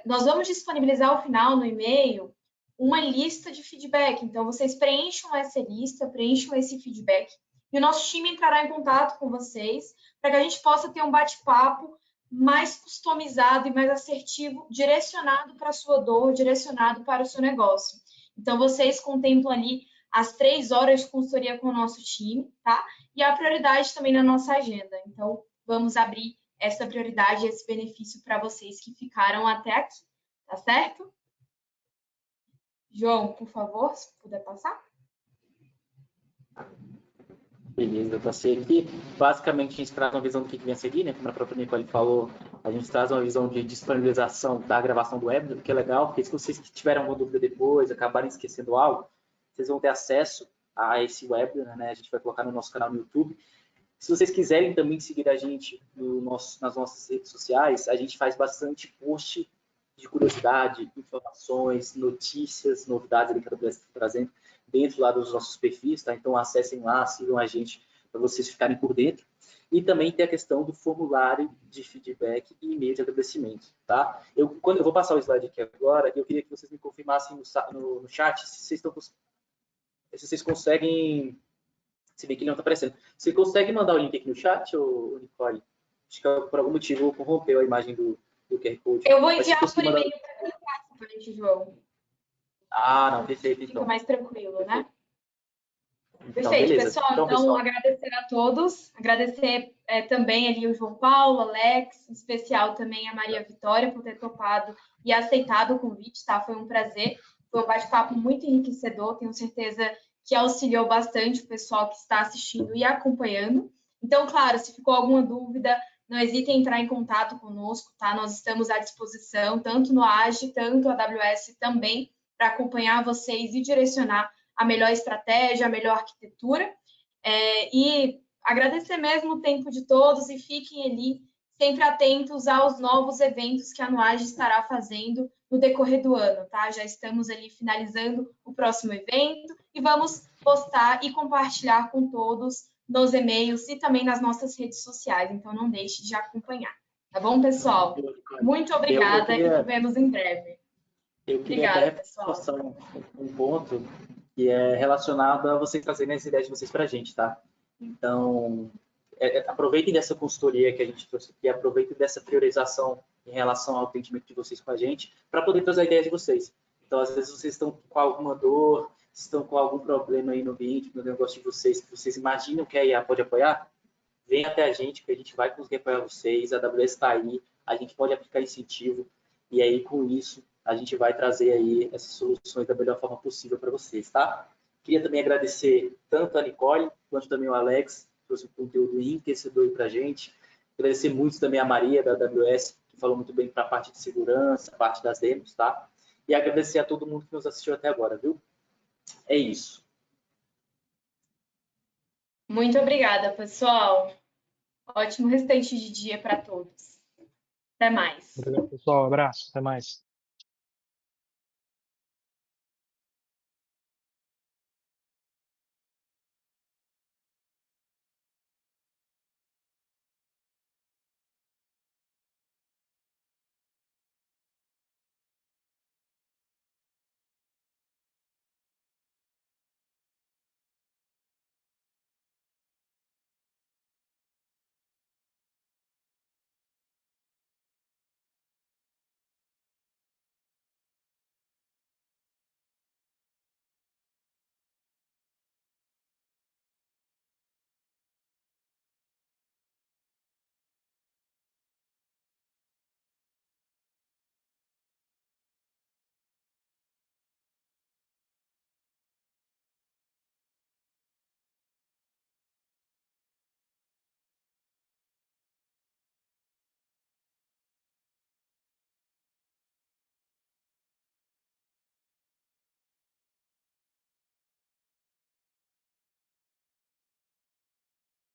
Nós vamos disponibilizar ao final no e-mail uma lista de feedback. Então, vocês preencham essa lista, preencham esse feedback e o nosso time entrará em contato com vocês para que a gente possa ter um bate-papo mais customizado e mais assertivo, direcionado para a sua dor, direcionado para o seu negócio. Então, vocês contemplam ali as 3 horas de consultoria com o nosso time, tá? E a prioridade também na nossa agenda. Então, vamos abrir essa prioridade, esse benefício para vocês que ficaram até aqui, tá certo? João, por favor, se puder passar. Beleza, eu passei aqui. Basicamente, a gente traz uma visão do que vem a seguir, né? Como a própria Nicole falou, a gente traz uma visão de disponibilização da gravação do webinar, que é legal, porque se vocês tiverem alguma dúvida depois, acabarem esquecendo algo, vocês vão ter acesso a esse webinar, né? A gente vai colocar no nosso canal no YouTube. Se vocês quiserem também seguir a gente nas nossas redes sociais, a gente faz bastante post de curiosidade, informações, notícias, novidades que a AWS está trazendo dentro lá dos nossos perfis, tá? Então acessem lá, sigam a gente para vocês ficarem por dentro. E também tem a questão do formulário de feedback e e-mail de agradecimento, tá? Eu vou passar o slide aqui agora, eu queria que vocês me confirmassem no chat se vocês conseguem. Se bem que ele não está aparecendo. Você consegue mandar o link aqui no chat, ou Nicole? Acho que por algum motivo corrompeu a imagem do QR Code. Eu vou enviar por e-mail para cada participante, João. Ah, não, perfeito. Fica Então. mais tranquilo, né? Então, Perfeito, beleza. pessoal. Então, agradecer a todos. Agradecer também ali o João Paulo, Alex, em especial também a Maria Vitória por ter topado e aceitado o convite, tá? Foi um prazer. Foi um bate-papo muito enriquecedor. Tenho certeza que auxiliou bastante o pessoal que está assistindo e acompanhando. Então, claro, se ficou alguma dúvida, não hesitem em entrar em contato conosco, tá? Nós estamos à disposição, tanto no AGE, tanto a AWS também, para acompanhar vocês e direcionar a melhor estratégia, a melhor arquitetura. E agradecer mesmo o tempo de todos e fiquem ali sempre atentos aos novos eventos que a Nuage estará fazendo no decorrer do ano, tá? Já estamos ali finalizando o próximo evento e vamos postar e compartilhar com todos nos e-mails e também nas nossas redes sociais, então não deixe de acompanhar. Tá bom, pessoal? Muito obrigada e nos vemos em breve. Eu queria até reforçar um ponto que é relacionado a vocês trazerem as ideias de vocês para a gente, tá? Então, aproveitem dessa consultoria que a gente trouxe aqui, aproveitem dessa priorização em relação ao atendimento de vocês com a gente, para poder trazer a ideia de vocês. Então, às vezes, vocês estão com alguma dor, estão com algum problema aí no ambiente, no negócio de vocês, que vocês imaginam que a IA pode apoiar, vem até a gente, que a gente vai conseguir apoiar vocês, a AWS está aí, a gente pode aplicar incentivo, e aí, com isso, a gente vai trazer aí essas soluções da melhor forma possível para vocês, tá? Queria também agradecer tanto a Nicole, quanto também o Alex, que trouxe um conteúdo enriquecedor para a gente. Agradecer muito também a Maria, da AWS, que falou muito bem para a parte de segurança, a parte das demos, tá? E agradecer a todo mundo que nos assistiu até agora, viu? É isso. Muito obrigada, pessoal. Ótimo restante de dia para todos. Até mais. Obrigado, pessoal. Abraço. Até mais.